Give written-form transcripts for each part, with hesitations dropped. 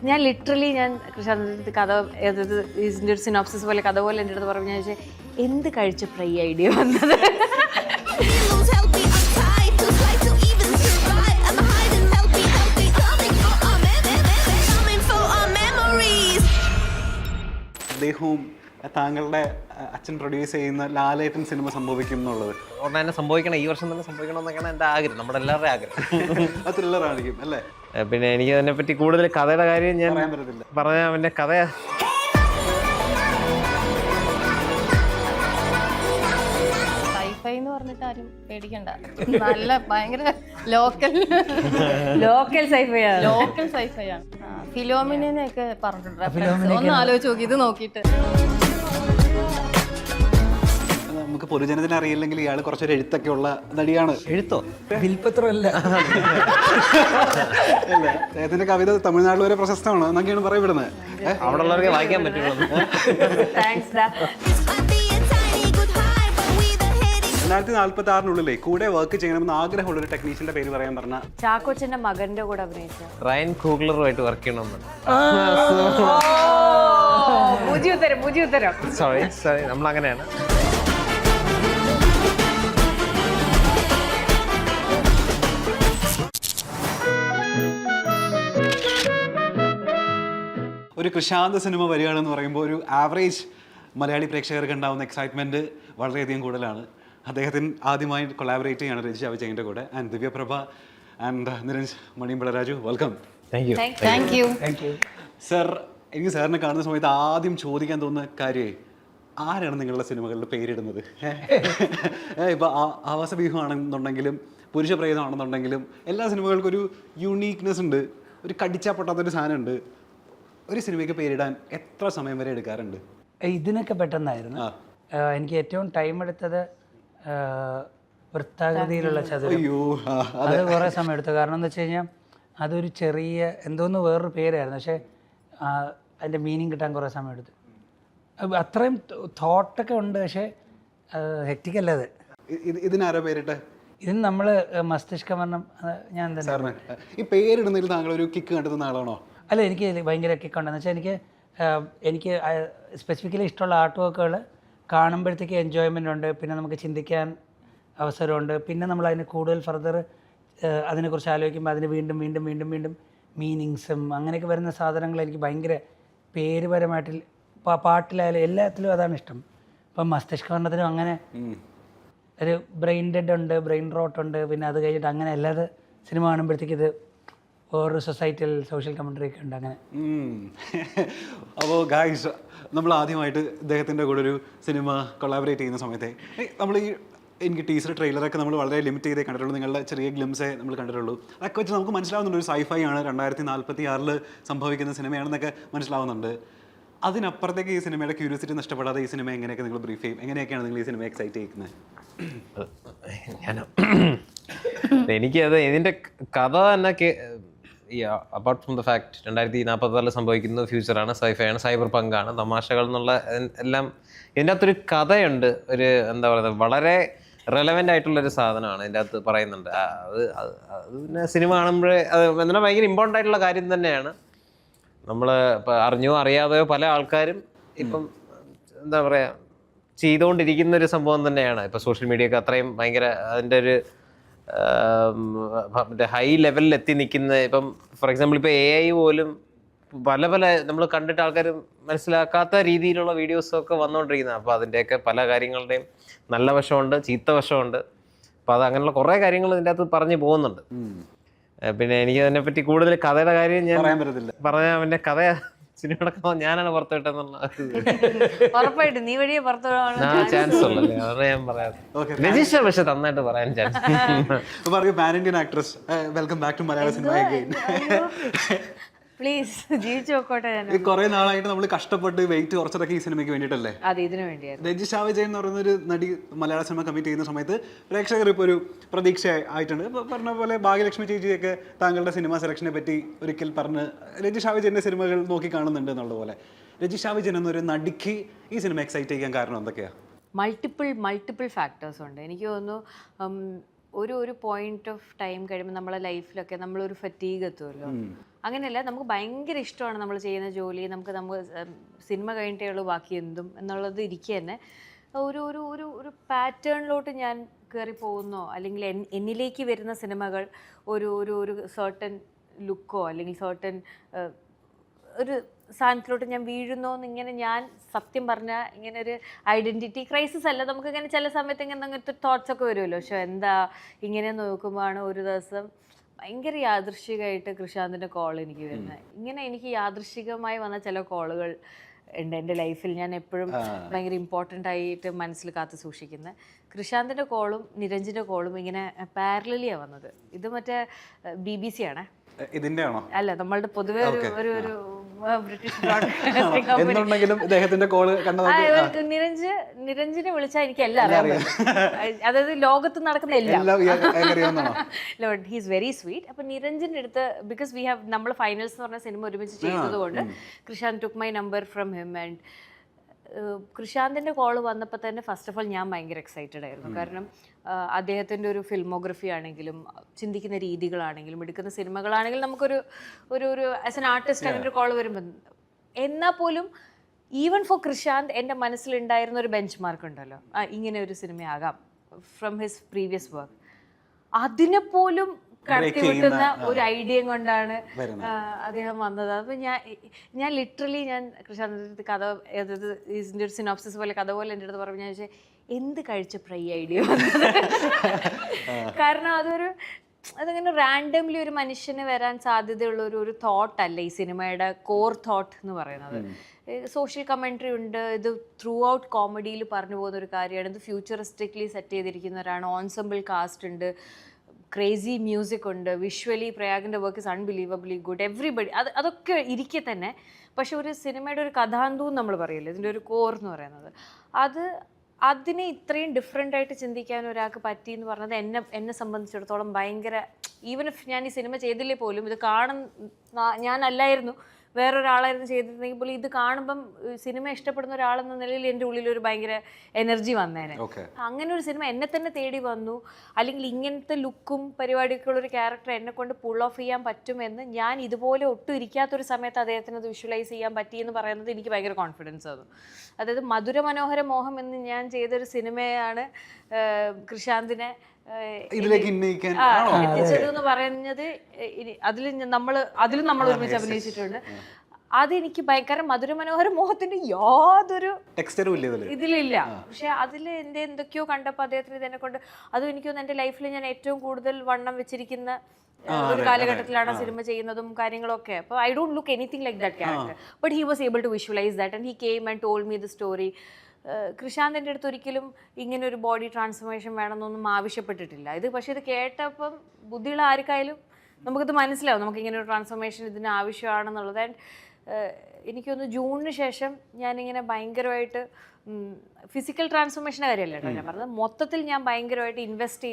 ഞാൻ ലിറ്ററലി കൃഷ്ണാനന്ദ കഥ ഇതിൻ്റെ ഒരു സിനോപ്സിസ് പോലെ കഥ പോലെ എൻ്റെ അടുത്ത് പറഞ്ഞു. ഞാൻ ചോദിച്ചാൽ എന്ത് കഴിച്ചപ്പോൾ ഈ ഐഡിയ വന്നത്? അദ്ദേഹവും താങ്കളുടെ അച്ഛൻ പ്രൊഡ്യൂസ് ചെയ്യുന്ന ലാലേട്ടൻ സിനിമ സംഭവിക്കും എന്നുള്ളത് ഉടനെ തന്നെ സംഭവിക്കണം, ഈ വർഷം തന്നെ സംഭവിക്കണം എന്നൊക്കെയാണ് എൻ്റെ ആഗ്രഹം, നമ്മുടെ എല്ലാവരുടെയും ആഗ്രഹം. അത് ത്രില്ലറായിരിക്കും അല്ലേ? പിന്നെ എനിക്ക് അതിനെപ്പറ്റി കൂടുതൽ കഥയുടെ കാര്യം ഞാൻ പറയാൻ പറ്റത്തില്ല. പറഞ്ഞാൽ അവൻ്റെ കഥ സൈഫൈ എന്ന് പറഞ്ഞിട്ട് ആരും പേടിക്കണ്ട, നല്ല ഭയങ്കര ലോക്കൽ സൈഫൈ ആണ്. ഫിലോമിനെയൊക്കെ പറഞ്ഞിട്ടുണ്ട്. ഒന്ന് ആലോചിച്ച് നോക്കി ഇത് നോക്കിയിട്ട്. നമുക്ക് പൊതുജനത്തിന് അറിയില്ലെങ്കിൽ ഇയാൾ കുറച്ചൊരു എഴുത്തൊക്കെ ഉള്ള നടിയാണ്. എഴുത്തോ വിൽപ്പത്രമല്ല അല്ലേ? അദ്ദേഹത്തിന്റെ കവിത തമിഴ്നാട്ടിൽ വരെ പ്രശസ്തമാണ് എന്നൊക്കെയാണ് പറയപ്പെടുന്നത്. അവിടെ ഉള്ളവർക്ക് വായിക്കാൻ പറ്റുള്ളൂ. 2046 കൂടെ വർക്ക് ചെയ്യണമെന്ന് ആഗ്രഹമുള്ള ഒരു ടെക്നീഷ്യന്റെ പേര് പറയാൻ പറഞ്ഞ ചാക്കോച്ചന്റെ മകന്റെ കൂടെ അഭിനയിച്ച റയൻ കൂഗ്ലറുമായിട്ട് വർക്ക് ചെയ്യണമെന്നുണ്ട്. ഉത്തരം സോറി നമ്മളങ്ങനെയാണ്. ഒരു കൃഷാന്ത് സിനിമ വരികയാണെന്ന് പറയുമ്പോൾ ഒരു ആവറേജ് മലയാളി പ്രേക്ഷകർക്ക് ഉണ്ടാവുന്ന എക്സൈറ്റ്മെന്റ് വളരെയധികം കൂടുതലാണ്. അദ്ദേഹത്തിന് ആദ്യമായി കൊളാബറേറ്റ് ചെയ്യാണ് രജിഷ വിജയൻ്റെ കൂടെ. And Divyaprabha and Niranj Maniyanpilla Raju, welcome. Thank you. Sir, എനിക്ക് സാറിനെ കാണുന്ന സമയത്ത് ആദ്യം ചോദിക്കാൻ തോന്നുന്ന കാര്യമേ, ആരാണ് നിങ്ങളുടെ സിനിമകളുടെ പേരിടുന്നത്? ഇപ്പോൾ ആവാസവ്യൂഹം ആണെന്നുണ്ടെങ്കിലും പുരുഷ പ്രേതമാണെന്നുണ്ടെങ്കിലും എല്ലാ സിനിമകൾക്കും ഒരു യൂണീക്നെസ് ഉണ്ട്, ഒരു കടിച്ചാൽ പൊട്ടാത്തൊരു സാധനമുണ്ട്. ഒരു സിനിമയ്ക്ക് പേരിടാൻ എത്ര സമയം വരെ എടുക്കാറുണ്ട്? ഇതിനൊക്കെ പെട്ടെന്നായിരുന്നു. എനിക്ക് ഏറ്റവും ടൈം എടുത്തത് വൃത്താകൃതിയിലുള്ള ചതുരം. അത് കുറേ സമയം എടുത്തു. കാരണം എന്ന് വെച്ച് കഴിഞ്ഞാൽ അതൊരു ചെറിയ എന്തോന്ന് വേറൊരു പേരായിരുന്നു, പക്ഷേ അതിൻ്റെ മീനിങ് കിട്ടാൻ കുറേ സമയം എടുത്തു. അത്രയും തോട്ടൊക്കെ ഉണ്ട്, പക്ഷേ ഹെക്റ്റിക്കല്ല അത്. ഇതിനാരോ പേരിട്ടെ? ഇതിന് നമ്മൾ മസ്തിഷ്കമരണം ഞാൻ തന്നെ. ഈ പേരിടുന്നതിൽ താങ്കൾ ഒരു കിക്ക് കണ്ടെത്തുന്ന ആളാണോ? അല്ല, എനിക്ക് ഭയങ്കര കിക്കുണ്ടെന്ന് വെച്ചാൽ എനിക്ക് സ്പെസിഫിക്കലി ഇഷ്ടമുള്ള ആർട്ട് വർക്കുകൾ കാണുമ്പോഴത്തേക്ക് എൻജോയ്മെൻ്റ് ഉണ്ട്, പിന്നെ നമുക്ക് ചിന്തിക്കാൻ അവസരമുണ്ട്, പിന്നെ നമ്മൾ അതിന് കൂടുതൽ ഫർദർ അതിനെക്കുറിച്ച് ആലോചിക്കുമ്പോൾ അതിന് വീണ്ടും വീണ്ടും വീണ്ടും വീണ്ടും മീനിങ്സും അങ്ങനെയൊക്കെ വരുന്ന സാധനങ്ങൾ എനിക്ക് ഭയങ്കര പേരുപരമായിട്ട് പാട്ടിലായാലും എല്ലാത്തിലും അതാണ് ഇഷ്ടം. ഇപ്പം മസ്തിഷ്കമരണത്തിനും അങ്ങനെ ഒരു ബ്രെയിൻ ഡെഡ് ഉണ്ട്, ബ്രെയിൻ റോട്ട് ഉണ്ട്, പിന്നെ അത് കഴിഞ്ഞിട്ട് അങ്ങനെ അല്ലാതെ സിനിമ കാണുമ്പോഴത്തേക്ക് ഇത് ഓരോ സൊസൈറ്റിയിൽ സോഷ്യൽ കമൻട്രി ഒക്കെ ഉണ്ട് അങ്ങനെ. അപ്പോൾ ഗായ്സ്, നമ്മൾ ആദ്യമായിട്ട് ഇദ്ദേഹത്തിൻ്റെ കൂടെ ഒരു സിനിമ കൊളാബറേറ്റ് ചെയ്യുന്ന സമയത്തെ നമ്മൾ എനിക്ക് ടീസർ ട്രെയിലറൊക്കെ നമ്മൾ വളരെ ലിമിറ്റ് ചെയ്തേ കണ്ടിട്ടുള്ളൂ, നിങ്ങളുടെ ചെറിയ ഗ്ലിംസേ നമ്മൾ കണ്ടിട്ടുള്ളൂ. അതൊക്കെ വെച്ച് നമുക്ക് മനസ്സിലാവുന്നുണ്ട് ഒരു സൈഫൈ ആണ്, 2046 സംഭവിക്കുന്ന സിനിമയാണെന്നൊക്കെ മനസ്സിലാവുന്നുണ്ട്. അതിനപ്പുറത്തേക്ക് ഈ സിനിമയുടെ ക്യൂരിയോസിറ്റി നഷ്ടപ്പെടാതെ ഈ സിനിമ എങ്ങനെയൊക്കെ നിങ്ങൾ ബ്രീഫ് ചെയ്യും? എങ്ങനെയൊക്കെയാണ് നിങ്ങൾ ഈ സിനിമ എക്സൈറ്റ് ചെയ്യുന്നത്? എനിക്കത് ഇതിൻ്റെ കഥ തന്നെ അപ്പാർട്ട് ഫ്രം ദ ഫാക്ട് 2046 സംഭവിക്കുന്നത് ഫ്യൂച്ചറാണ്, സൈഫൈയാണ്, സൈബർ പങ്കാണ്, തമാശകൾ എന്നുള്ള എല്ലാം ഇതിൻ്റെ അകത്തൊരു കഥയുണ്ട്. ഒരു എന്താ പറയുന്നത്, വളരെ റെലവൻ്റ് ആയിട്ടുള്ളൊരു സാധനമാണ് ഇതിൻ്റെ അകത്ത് പറയുന്നുണ്ട്. അത് പിന്നെ സിനിമ കാണുമ്പോഴേ അത് എന്നാൽ ഭയങ്കര ഇമ്പോർട്ടൻ്റ് ആയിട്ടുള്ള കാര്യം തന്നെയാണ്. നമ്മൾ ഇപ്പം അറിഞ്ഞോ അറിയാതെയോ പല ആൾക്കാരും ഇപ്പം എന്താ പറയുക ചെയ്തുകൊണ്ടിരിക്കുന്നൊരു സംഭവം തന്നെയാണ്. ഇപ്പം സോഷ്യൽ മീഡിയ ഒക്കെ അത്രയും ഭയങ്കര അതിൻ്റെ ഒരു മറ്റേ ഹൈ ലെവലിൽ എത്തി നിൽക്കുന്ന, ഇപ്പം ഫോർ എക്സാമ്പിൾ ഇപ്പോൾ AI പോലും പല നമ്മൾ കണ്ടിട്ട് ആൾക്കാർ മനസ്സിലാക്കാത്ത രീതിയിലുള്ള വീഡിയോസൊക്കെ വന്നുകൊണ്ടിരിക്കുന്നത്. അപ്പോൾ അതിൻ്റെയൊക്കെ പല കാര്യങ്ങളുടെയും നല്ല വശമുണ്ട്, ചീത്ത വശമുണ്ട്. അപ്പോൾ അത് അങ്ങനെയുള്ള കുറേ കാര്യങ്ങൾ ഇതിൻ്റെ അകത്ത് പറഞ്ഞു പോകുന്നുണ്ട്. പിന്നെ എനിക്ക് അതിനെപ്പറ്റി കൂടുതൽ കഥയുടെ കാര്യം ഞാൻ പറയാൻ പറ്റത്തില്ല. പറഞ്ഞാൽ അവൻ്റെ കഥ സിനിമയുടെ കഥ ഞാനാണ് പുറത്തുവിട്ടെന്നുള്ള ഉറപ്പായിട്ട് നീ വഴിയെ പുറത്തു ചാൻസ് ഉള്ളല്ലേ, അതാണ് ഞാൻ പറയാം. രജിസ്റ്റർ പക്ഷെ നന്നായിട്ട് പറയാൻ ചാൻസ്. പറയൂ, pan Indian actress, welcome back to Malayala cinema again. Please ജീവിച്ചു നോക്കോട്ടെ. കുറെ നാളായിട്ട് നമ്മൾ കഷ്ടപ്പെട്ട് വെയിറ്റ് കുറച്ചതൊക്കെ ഈ സിനിമയ്ക്ക് വേണ്ടിയിട്ടല്ലേ? അതെ, ഇതിനു വേണ്ടിയായിരുന്നു. രജിഷ വിജയൻ എന്ന് പറയുന്ന ഒരു നടി മലയാള സിനിമ കമ്മിറ്റ് ചെയ്യുന്ന സമയത്ത് പ്രേക്ഷകർ ഇപ്പോൾ ഒരു പ്രതീക്ഷ ആയിട്ടുണ്ട്. ഇപ്പോൾ പറഞ്ഞ പോലെ ഭാഗ്യലക്ഷ്മി ചേച്ചിയൊക്കെ താങ്കളുടെ സിനിമ സെലക്ഷനെ പറ്റി ഒരിക്കൽ പറഞ്ഞ് രജിഷ വിജയൻ്റെ സിനിമകൾ നോക്കി കാണുന്നുണ്ട് എന്നുള്ള പോലെ, രജിഷ വിജയൻ എന്നൊരു നടിക്ക് ഈ സിനിമ എക്സൈറ്റ് ചെയ്യാൻ കാരണം എന്തൊക്കെയാണ്? മൾട്ടിപ്പിൾ ഫാക്ടേഴ്സ് ഉണ്ട്. എനിക്ക് തോന്നുന്നു ഒരു പോയിന്റ് ഓഫ് ടൈം കഴിയുമ്പോൾ നമ്മളെ ലൈഫിലൊക്കെ നമ്മളൊരു ഫറ്റീഗ് എത്തുമല്ലോ. അങ്ങനെയല്ല, നമുക്ക് ഭയങ്കര ഇഷ്ടമാണ് നമ്മൾ ചെയ്യുന്ന ജോലി, നമുക്ക് സിനിമ കഴിഞ്ഞിട്ടേ ഉള്ളൂ ബാക്കി എന്തും എന്നുള്ളത് ഇരിക്കുക തന്നെ ഒരു ഒരു ഒരു ഒരു പാറ്റേണിലോട്ട് ഞാൻ കയറി പോകുന്നോ, അല്ലെങ്കിൽ എന്നിലേക്ക് വരുന്ന സിനിമകൾ ഒരു ഒരു ഒരു സർട്ടൻ ലുക്കോ അല്ലെങ്കിൽ സർട്ടൻ ഒരു സാധനത്തിലോട്ട് ഞാൻ വീഴുന്നോ എന്നിങ്ങനെ ഞാൻ സത്യം പറഞ്ഞാൽ ഇങ്ങനെ ഒരു ഐഡൻറ്റിറ്റി ക്രൈസിസ് അല്ല, നമുക്കിങ്ങനെ ചില സമയത്ത് ഇങ്ങനെ അങ്ങനത്തെ തോട്ട്സ് ഒക്കെ വരുമല്ലോ. പക്ഷെ എന്താ ഇങ്ങനെ നോക്കുമ്പോഴാണ് ഒരു ദിവസം ഭയങ്കര യാദൃശ്ചികമായിട്ട് കൃഷാന്തിൻ്റെ കോൾ എനിക്ക് വരുന്നത്. ഇങ്ങനെ എനിക്ക് യാദൃശ്ചികമായി വന്ന ചില കോളുകൾ ഉണ്ട് എൻ്റെ ലൈഫിൽ. ഞാൻ എപ്പോഴും ഭയങ്കര ഇമ്പോർട്ടൻ്റ് ആയിട്ട് മനസ്സിൽ കാത്തു സൂക്ഷിക്കുന്നത്. കൃഷാന്തിൻ്റെ കോളും നിരഞ്ജിൻ്റെ കോളും ഇങ്ങനെ പാരലലിയാണ് വന്നത്. ഇത് മറ്റേ BBC ആണ്. ഇതിന്റെ ആണോ? അല്ല, നമ്മളുടെ പൊതുവെ ഒരു ബ്രിട്ടീഷ് എന്നുണ്ടെങ്കിലും ഇദ്ദേഹത്തിന്റെ കോള് കണ്ടത് നിരഞ്ജനെ വിളിച്ചാൽ എനിക്ക് എല്ലാം അറിയാം. അതായത് ലോകത്ത് നടക്കുന്ന എല്ലാം. He's very sweet. അപ്പൊ നിരഞ്ജന്റെ അടുത്ത്, ബിക്കോസ് വി ഹാവ് നമ്മൾ ഫൈനൽസ് എന്ന് പറഞ്ഞ സിനിമ ഒരുമിച്ച് ചെയ്തത് കൊണ്ട് Krishand took my number from him. And കൃഷാന്തിൻ്റെ കോള് വന്നപ്പോൾ തന്നെ ഫസ്റ്റ് ഓഫ് ഓൾ ഞാൻ ഭയങ്കര എക്സൈറ്റഡ് ആയിരുന്നു. കാരണം അദ്ദേഹത്തിൻ്റെ ഒരു ഫിൽമോഗ്രഫി ആണെങ്കിലും ചിന്തിക്കുന്ന രീതികളാണെങ്കിലും എടുക്കുന്ന സിനിമകളാണെങ്കിലും നമുക്കൊരു ഒരു ആസ് എൻ ആർട്ടിസ്റ്റ് അങ്ങനെ ഒരു കോള് വരുമ്പോൾ, എന്നാൽ പോലും ഈവൻ ഫോർ കൃഷാന്ത് എൻ്റെ മനസ്സിലുണ്ടായിരുന്ന ഒരു ബെഞ്ച് മാർക്ക് ഉണ്ടല്ലോ, ഇങ്ങനെ ഒരു സിനിമയാകാം ഫ്രം ഹിസ് പ്രീവിയസ് വർക്ക്. അതിനെപ്പോലും കടത്തി വിട്ടുന്ന ഒരു ഐഡിയ കൊണ്ടാണ് അദ്ദേഹം വന്നത്. അപ്പം ഞാൻ ലിറ്ററലി കൃഷാന്തിൻ്റെ കഥ ഇതിൻ്റെ ഒരു സിനോപ്സിസ് പോലെ കഥ പോലെ എൻ്റെ അടുത്ത് പറഞ്ഞു. ഞാൻ ചോദിച്ചാൽ എന്ത് കഴിച്ചപ്പോൾ ഈ ഐഡിയ വന്നത്? കാരണം അതങ്ങനെ റാൻഡംലി ഒരു മനുഷ്യന് വരാൻ സാധ്യതയുള്ള ഒരു തോട്ടല്ല ഈ സിനിമയുടെ കോർ തോട്ട് എന്ന് പറയുന്നത്. സോഷ്യൽ കമൻട്രി ഉണ്ട്, ഇത് ത്രൂ ഔട്ട് കോമഡിയിൽ പറഞ്ഞു പോകുന്ന ഒരു കാര്യമാണ്. ഇത് ഫ്യൂച്ചറിസ്റ്റിക്കലി സെറ്റ് ചെയ്തിരിക്കുന്നവരാണ്, ഓൺസംബിൾ കാസ്റ്റ് ഉണ്ട്, ക്രേസി മ്യൂസിക് ഉണ്ട്, വിഷ്വലി പ്രയാഗിൻ്റെ work is unbelievably good, everybody. അതൊക്കെ ഇരിക്കെ തന്നെ. പക്ഷെ ഒരു സിനിമയുടെ ഒരു കഥാന്തവും നമ്മൾ പറയില്ല, ഇതിൻ്റെ ഒരു കോർ എന്ന് പറയുന്നത്, അതിനെ ഇത്രയും ഡിഫറെൻ്റ് ആയിട്ട് ചിന്തിക്കാൻ ഒരാൾക്ക് പറ്റി എന്ന് പറഞ്ഞത് എന്നെ സംബന്ധിച്ചിടത്തോളം ഭയങ്കര, ഈവൻ ഇഫ് ഞാൻ ഈ സിനിമ ചെയ്തില്ലേ പോലും ഇത് ഞാനല്ലായിരുന്നു, വേറൊരാളായിരുന്നു ചെയ്തിരുന്നെങ്കിൽ പോലും ഇത് കാണുമ്പം സിനിമ ഇഷ്ടപ്പെടുന്ന ഒരാളെന്ന നിലയിൽ എൻ്റെ ഉള്ളിൽ ഒരു ഭയങ്കര എനർജി വന്നേനെ. അങ്ങനെ ഒരു സിനിമ എന്നെ തന്നെ തേടി വന്നു, അല്ലെങ്കിൽ ഇങ്ങനത്തെ ലുക്കും പരിപാടിയൊക്കെയുള്ളൊരു ക്യാരക്ടർ എന്നെ കൊണ്ട് പുൾ ഓഫ് ചെയ്യാൻ പറ്റുമെന്ന് ഞാൻ ഇതുപോലെ ഒട്ടും ഇരിക്കാത്തൊരു സമയത്ത് അദ്ദേഹത്തിന് അത് വിഷ്വലൈസ് ചെയ്യാൻ പറ്റിയെന്ന് പറയുന്നത് എനിക്ക് ഭയങ്കര കോൺഫിഡൻസ് തന്നു. അതായത് മധുര മനോഹര മോഹം എന്ന് ഞാൻ ചെയ്തൊരു സിനിമയാണ് കൃഷാന്തിനെ എത്തിച്ചത് എന്ന് പറയുന്നത്. അതിലും നമ്മൾ ഒരുമിച്ച് അഭിനയിച്ചിട്ടുണ്ട്. അതെനിക്ക് ഭയങ്കര മധുര മനോഹര മോഹത്തിന്റെ യാതൊരു ഇതിലില്ല. പക്ഷെ അതിൽ എൻ്റെ എന്തൊക്കെയോ കണ്ടപ്പോൾ അദ്ദേഹത്തിന് ഇതെന്നെ കൊണ്ട്, അതും എനിക്ക് തോന്നുന്നു എൻ്റെ ലൈഫിൽ ഞാൻ ഏറ്റവും കൂടുതൽ വണ്ണം വെച്ചിരിക്കുന്ന ഒരു കാലഘട്ടത്തിലാണ് സിനിമ ചെയ്യുന്നതും കാര്യങ്ങളൊക്കെ. അപ്പോൾ I don't look anything like that character, but he was able to visualise that and he came and told me the story. കൃഷാന്തിൻ്റെ അടുത്ത് ഒരിക്കലും ഇങ്ങനെ ഒരു ബോഡി ട്രാൻസ്ഫോർമേഷൻ വേണമെന്നൊന്നും ആവശ്യപ്പെട്ടിട്ടില്ല. പക്ഷേ ഇത് കേട്ടപ്പം ബുദ്ധിയുള്ള ആർക്കായാലും നമുക്കിത് മനസ്സിലാവും, നമുക്കിങ്ങനെ ഒരു ട്രാൻസ്ഫോർമേഷൻ ഇതിന് ആവശ്യമാണെന്നുള്ളത്. ആൻഡ് എനിക്കൊന്ന് ജൂണിന് ശേഷം ഞാനിങ്ങനെ ഭയങ്കരമായിട്ട് ഫിസിക്കൽ ട്രാൻസ്ഫോർമേഷൻ്റെ കാര്യമല്ല കേട്ടോ ഞാൻ പറഞ്ഞത്, മൊത്തത്തിൽ ഞാൻ ഭയങ്കരമായിട്ട് ഇൻവെസ്റ്റ്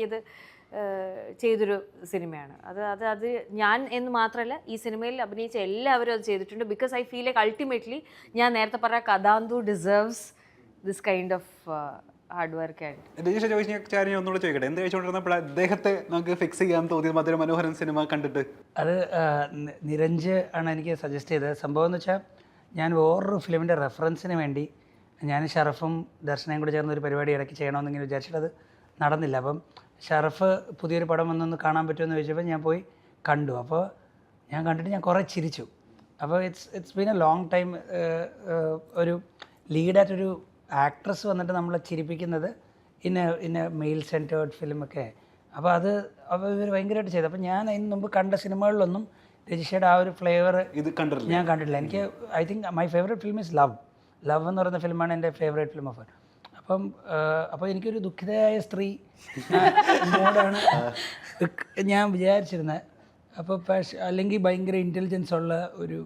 ചെയ്തൊരു സിനിമയാണ് അത് ഞാൻ എന്ന് മാത്രമല്ല, ഈ സിനിമയിൽ അഭിനയിച്ച എല്ലാവരും അത് ചെയ്തിട്ടുണ്ട്. Because I feel like ultimately ഞാൻ നേരത്തെ പറഞ്ഞ കഥാന്തു deserves this kind of hard work. And ഒന്നുകൂടെ ചോദിക്കട്ടെ, എന്ത് ചോദിച്ചുകൊണ്ടിരുന്നപ്പോൾ അദ്ദേഹത്തെ നമുക്ക് ഫിക്സ് ചെയ്യാൻ തോന്നിയത് മധുര മനോഹരൻ സിനിമ കണ്ടിട്ട്? അത് നിരഞ്ജ് ആണ് എനിക്ക് സജസ്റ്റ് ചെയ്തത്. സംഭവം എന്ന് വെച്ചാൽ ഞാൻ വേറൊരു ഫിലിമിൻ്റെ റെഫറൻസിന് വേണ്ടി ഞാൻ ഷറഫും ദർശനയും കൂടി ചേർന്ന് ഒരു പരിപാടി ഇടയ്ക്ക് ചെയ്യണമെന്നിങ്ങനെ വിചാരിച്ചിട്ട് അത് നടന്നില്ല. അപ്പം ഷറഫ് പുതിയൊരു പടം വന്നൊന്ന് കാണാൻ പറ്റുമെന്ന് ചോദിച്ചപ്പോൾ ഞാൻ പോയി കണ്ടു. അപ്പോൾ ഞാൻ കണ്ടിട്ട് ഞാൻ കുറേ ചിരിച്ചു. അപ്പോൾ it's been A long time ഒരു ലീഡായിട്ടൊരു ആക്ട്രസ് വന്നിട്ട് നമ്മളെ ചിരിപ്പിക്കുന്നത് ഇന്ന മെയിൽ സെൻറ്റേർഡ് ഫിലിമൊക്കെ. അപ്പോൾ അവർ ഭയങ്കരമായിട്ട് ചെയ്തു. അപ്പോൾ ഞാൻ അതിന് മുമ്പ് കണ്ട സിനിമകളിലൊന്നും രജിഷയുടെ ആ ഒരു ഫ്ലേവർ ഞാൻ കണ്ടിട്ടില്ല. എനിക്ക് I think my favourite film is love എന്ന് പറയുന്ന ഫിലിമാണ് എൻ്റെ ഫേവറേറ്റ് ഫിലിം ഓഫ്. അപ്പോൾ എനിക്കൊരു ദുഃഖിതയായ സ്ത്രീ മോഡാണ് ഞാൻ വിചാരിച്ചിരുന്നത്. അപ്പോൾ അല്ലെങ്കിൽ ഭയങ്കര ഇൻ്റലിജൻസ് ഉള്ള ഒരു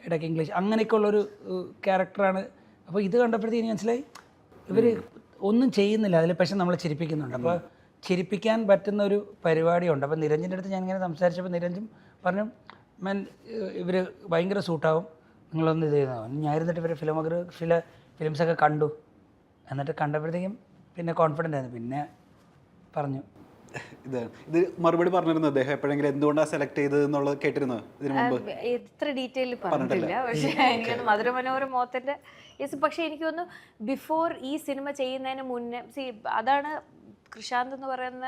ഇടയ്ക്ക് ഇംഗ്ലീഷ് അങ്ങനെയൊക്കെ ഉള്ളൊരു ക്യാരക്ടറാണ്. അപ്പോൾ ഇത് കണ്ടപ്പോഴത്തേക്ക് എനിക്ക് മനസ്സിലായി ഇവർ ഒന്നും ചെയ്യുന്നില്ല അതിൽ, പക്ഷെ നമ്മളെ ചിരിപ്പിക്കുന്നുണ്ട്. അപ്പോൾ ചിരിപ്പിക്കാൻ പറ്റുന്ന ഒരു പരിപാടിയുണ്ട്. അപ്പോൾ നിരഞ്ജൻ്റെ അടുത്ത് ഞാനിങ്ങനെ സംസാരിച്ചപ്പോൾ നിരഞ്ജൻ പറഞ്ഞു, ഇവർ ഭയങ്കര സൂട്ടാവും, നിങ്ങളൊന്ന് ഇത് ചെയ്യുന്നതാണ്. ഞാൻ ഇരുന്നിട്ട് ഇവർ ഫിലിംസൊക്കെ കണ്ടു. എന്നിട്ട് കണ്ടപ്പോഴത്തേക്കും പിന്നെ കോൺഫിഡൻ്റ് ആയിരുന്നു, പിന്നെ പറഞ്ഞു. ഇത് മറുപടി പറഞ്ഞിരുന്നു അദ്ദേഹം എപ്പോഴെങ്കിലും എന്തുകൊണ്ടാണ് സെലക്ട് ചെയ്തത് എന്നുള്ളത് കേട്ടിരുന്നു ഇതിനു മുമ്പ്? ഇത്ര ഡീറ്റെയിൽ പറഞ്ഞിട്ടില്ല, പക്ഷേ എനിക്കൊന്ന് മധുരമനോഹര മോഹത്തിൻ്റെ പക്ഷേ എനിക്ക് തോന്നുന്നു ബിഫോർ ഈ സിനിമ ചെയ്യുന്നതിന് മുന്നേ അതാണ് കൃഷാന്ത് എന്ന് പറയുന്ന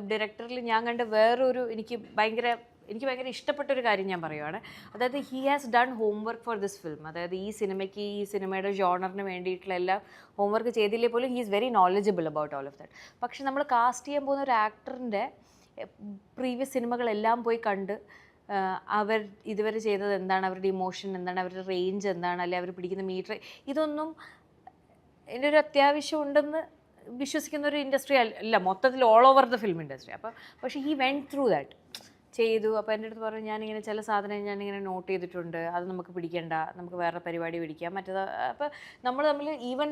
ഡയറക്ടറിൽ ഞാൻ കണ്ട വേറൊരു എനിക്ക് ഭയങ്കര ഇഷ്ടപ്പെട്ട ഒരു കാര്യം ഞാൻ പറയുവാണ്. അതായത് he has done homework for this film. അതായത് ഈ സിനിമയുടെ ജോണറിന് വേണ്ടിയിട്ടുള്ള എല്ലാം ഹോംവർക്ക് ചെയ്തില്ലേ പോലും he is very knowledgeable about all of that. പക്ഷെ നമ്മൾ കാസ്റ്റ് ചെയ്യാൻ പോകുന്ന ഒരു ആക്ടറിൻ്റെ പ്രീവിയസ് സിനിമകളെല്ലാം പോയി കണ്ട് അവർ ഇതുവരെ ചെയ്തത് എന്താണ്, അവരുടെ ഇമോഷൻ എന്താണ്, അവരുടെ റേഞ്ച് എന്താണ്, അല്ലെങ്കിൽ അവർ പിടിക്കുന്ന മീറ്റർ, ഇതൊന്നും എൻ്റെ ഒരു അത്യാവശ്യം ഉണ്ടെന്ന് വിശ്വസിക്കുന്ന ഒരു ഇൻഡസ്ട്രി അല്ല മൊത്തത്തിൽ all over the film industry. അപ്പോൾ പക്ഷേ ഹി വെൻറ്റ് ത്രൂ ദാറ്റ് ചെയ്തു. അപ്പോൾ എൻ്റെ അടുത്ത് പറഞ്ഞു ഞാനിങ്ങനെ ചില സാധനം ഞാനിങ്ങനെ നോട്ട് ചെയ്തിട്ടുണ്ട്, അത് നമുക്ക് പിടിക്കേണ്ട, നമുക്ക് വേറെ പരിപാടി പിടിക്കാം മറ്റേത്. അപ്പോൾ നമ്മൾ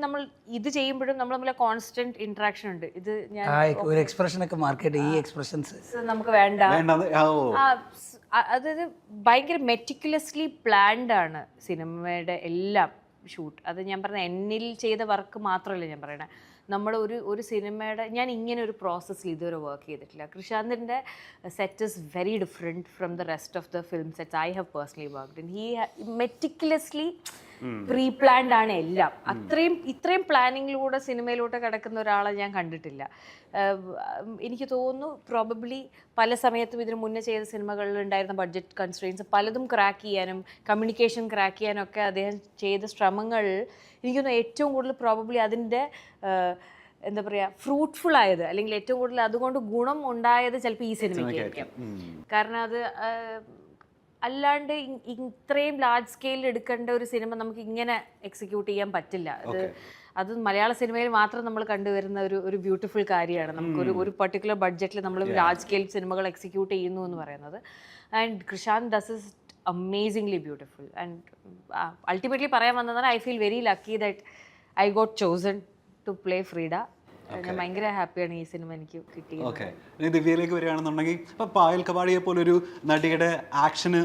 നമ്മൾ ഇത് ചെയ്യുമ്പോഴും നമ്മൾ തമ്മിൽ കോൺസ്റ്റന്റ് ഇന്ററാക്ഷൻ ഉണ്ട്. ഇത് ഞാൻ ഒരു എക്സ്പ്രഷൻ ഒക്കെ മാർക്കറ്റ് ഈ എക്സ്പ്രഷൻസ് നമുക്ക് വേണ്ട, അതായത് ഭയങ്കര മെറ്റിക്കുലസ്ലി പ്ലാൻഡ് ആണ് സിനിമയുടെ എല്ലാം ഷൂട്ട്. അത് ഞാൻ പറഞ്ഞ എന്നിൽ ചെയ്ത വർക്ക് മാത്രമല്ല ഞാൻ പറയണേ. നമ്മൾ ഒരു സിനിമയുടെ ഞാൻ ഇങ്ങനെ ഒരു പ്രോസസ്സിൽ ഇതുവരെ വർക്ക് ചെയ്തിട്ടില്ല. കൃഷാന്തിൻ്റെ set is very different from the rest of the film sets I have personally worked in. He meticulously pre planned ആണ് എല്ലാം. ഇത്രയും പ്ലാനിങ്ങിലൂടെ സിനിമയിലൂടെ കിടക്കുന്ന ഒരാളെ ഞാൻ കണ്ടിട്ടില്ല. എനിക്ക് തോന്നുന്നു പ്രോബബ്ലി പല സമയത്തും ഇതിന് മുന്നേ ചെയ്ത സിനിമകളിൽ ഉണ്ടായിരുന്ന ബഡ്ജറ്റ് കൺസ്ട്രെയിൻസ് പലതും ക്രാക്ക് ചെയ്യാനും കമ്മ്യൂണിക്കേഷൻ ക്രാക്ക് ചെയ്യാനും ഒക്കെ അദ്ദേഹം ചെയ്ത ശ്രമങ്ങൾ എനിക്ക് തോന്നുന്നു ഏറ്റവും കൂടുതൽ പ്രോബബ്ലി അതിൻ്റെ എന്താ പറയുക ഫ്രൂട്ട്ഫുൾ ആയത് അല്ലെങ്കിൽ ഏറ്റവും കൂടുതൽ അതുകൊണ്ട് ഗുണം ഉണ്ടായത് ചിലപ്പോൾ ഈ സിനിമയ്ക്കായിരിക്കാം. കാരണം അത് അല്ലാണ്ട് ഇത്രയും ലാർജ് സ്കെയിലിൽ എടുക്കേണ്ട ഒരു സിനിമ നമുക്ക് ഇങ്ങനെ എക്സിക്യൂട്ട് ചെയ്യാൻ പറ്റില്ല. അത് മലയാള സിനിമയിൽ മാത്രം നമ്മൾ കണ്ടുവരുന്ന ഒരു ബ്യൂട്ടിഫുൾ കാര്യമാണ്. നമുക്കൊരു ഒരു പർട്ടിക്കുലർ ബഡ്ജറ്റിൽ നമ്മൾ ലാർജ് സ്കെയിൽ സിനിമകൾ എക്സിക്യൂട്ട് ചെയ്യുന്നു എന്ന് പറയുന്നത്. And Krishand does is amazingly beautiful. And ultimately പറയാൻ വന്നതാണ് I feel very lucky that I got chosen to play Freeda. ഞാൻ ഭയങ്കര ഹാപ്പിയാണ് ഈ സിനിമ എനിക്ക് കിട്ടിയത്. ഓക്കെ, ഇനി ദിവ്യയിലേക്ക് വരികയാണെന്നുണ്ടെങ്കിൽ ഇപ്പോൾ പായൽ കപാടിയെ പോലൊരു നടിയുടെ ആക്ഷന്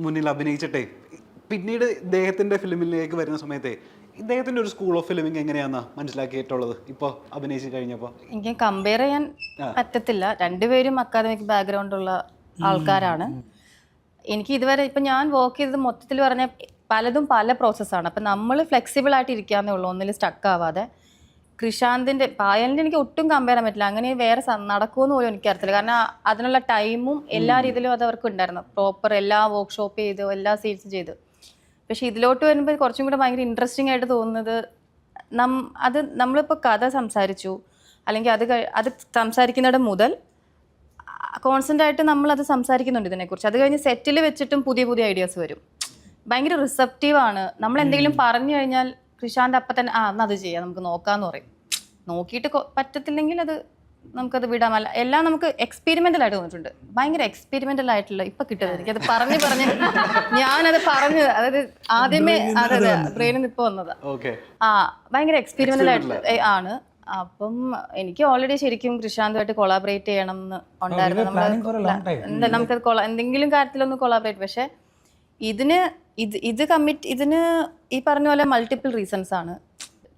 മുന്നിൽ അഭിനയിച്ചിട്ടേ പിന്നീട് ഇദ്ദേഹത്തിൻ്റെ ഫിലിമിലേക്ക് വരുന്ന സമയത്തെ ഇദ്ദേഹത്തിൻ്റെ ഒരു സ്കൂൾ ഓഫ് ഫിലിമിങ് എങ്ങനെയാണെന്നാ മനസ്സിലാക്കിയിട്ടുള്ളത് ഇപ്പോൾ അഭിനയിച്ച് കഴിഞ്ഞപ്പോൾ? എനിക്ക് കമ്പയർ ചെയ്യാൻ പറ്റത്തില്ല. രണ്ടുപേരും അക്കാദമിക് ബാക്ക്ഗ്രൗണ്ട് ഉള്ള ആൾക്കാരാണ്. എനിക്ക് ഇതുവരെ ഇപ്പം ഞാൻ വർക്ക് ചെയ്തത് മൊത്തത്തിൽ പറഞ്ഞാൽ പലതും പല പ്രോസസ്സാണ്. അപ്പം നമ്മൾ ഫ്ലെക്സിബിൾ ആയിട്ട് ഇരിക്കാന്നേ ഉള്ളൂ, ഒന്നിൽ സ്റ്റക്ക് ആവാതെ. കൃഷാന്തിൻ്റെ പായലിൻ്റെ എനിക്ക് ഒട്ടും കമ്പയർ ചെയ്യാൻ പറ്റില്ല. അങ്ങനെ വേറെ നടക്കുമെന്ന് പോലും എനിക്കറിയത്തില്ല. കാരണം അതിനുള്ള ടൈമും എല്ലാ രീതിയിലും അത് അവർക്ക് ഉണ്ടായിരുന്നു. പ്രോപ്പർ എല്ലാ വർക്ക്ഷോപ്പ് ചെയ്തു, എല്ലാ സീറ്റ്സ് ചെയ്തു. പക്ഷേ ഇതിലോട്ട് വരുമ്പോൾ കുറച്ചും കൂടെ ഭയങ്കര ഇൻട്രസ്റ്റിംഗ് ആയിട്ട് തോന്നുന്നത് അത് നമ്മളിപ്പോൾ കഥ സംസാരിച്ചു അല്ലെങ്കിൽ അത് സംസാരിക്കുന്നിട മുതൽ കോൺസ്റ്റൻ്റ് ആയിട്ട് നമ്മളത് സംസാരിക്കുന്നുണ്ട് ഇതിനെക്കുറിച്ച്. അത് കഴിഞ്ഞ് സെറ്റിൽ വെച്ചിട്ടും പുതിയ പുതിയ ഐഡിയാസ് വരും. ഭയങ്കര റിസപ്റ്റീവാണ്. നമ്മൾ എന്തെങ്കിലും പറഞ്ഞു കഴിഞ്ഞാൽ കൃഷാന്ത് അപ്പം തന്നെ എന്നാൽ അത് ചെയ്യാം, നമുക്ക് നോക്കാമെന്ന് പറയും. നോക്കിയിട്ട് പറ്റത്തില്ലെങ്കിൽ അത് നമുക്കത് വിടാമല്ല. എല്ലാം നമുക്ക് എക്സ്പെരിമെൻ്റൽ ആയിട്ട് തോന്നിയിട്ടുണ്ട്. ഭയങ്കര എക്സ്പെരിമെൻ്റൽ ആയിട്ടുള്ള ഇപ്പം കിട്ടുന്നത് എനിക്കത് പറഞ്ഞ് ഞാനത് പറഞ്ഞത് അതായത് ആദ്യമേ അതെ ബ്രെയിനിൽ ഇപ്പോൾ വന്നതാ. ഭയങ്കര എക്സ്പെരിമെൻ്റൽ ആയിട്ടുള്ള ആണ്. അപ്പം എനിക്ക് ഓൾറെഡി ശരിക്കും കൃഷാന്തുമായിട്ട് കൊളാബറേറ്റ് ചെയ്യണം എന്ന് ഉണ്ടായിരുന്നു. നമുക്കത് എന്തെങ്കിലും കാര്യത്തിലൊന്ന് കൊളാബറേറ്റ്. പക്ഷെ ഇതിന് ഈ പറഞ്ഞ പോലെ മൾട്ടിപ്പിൾ റീസൺസ് ആണ്.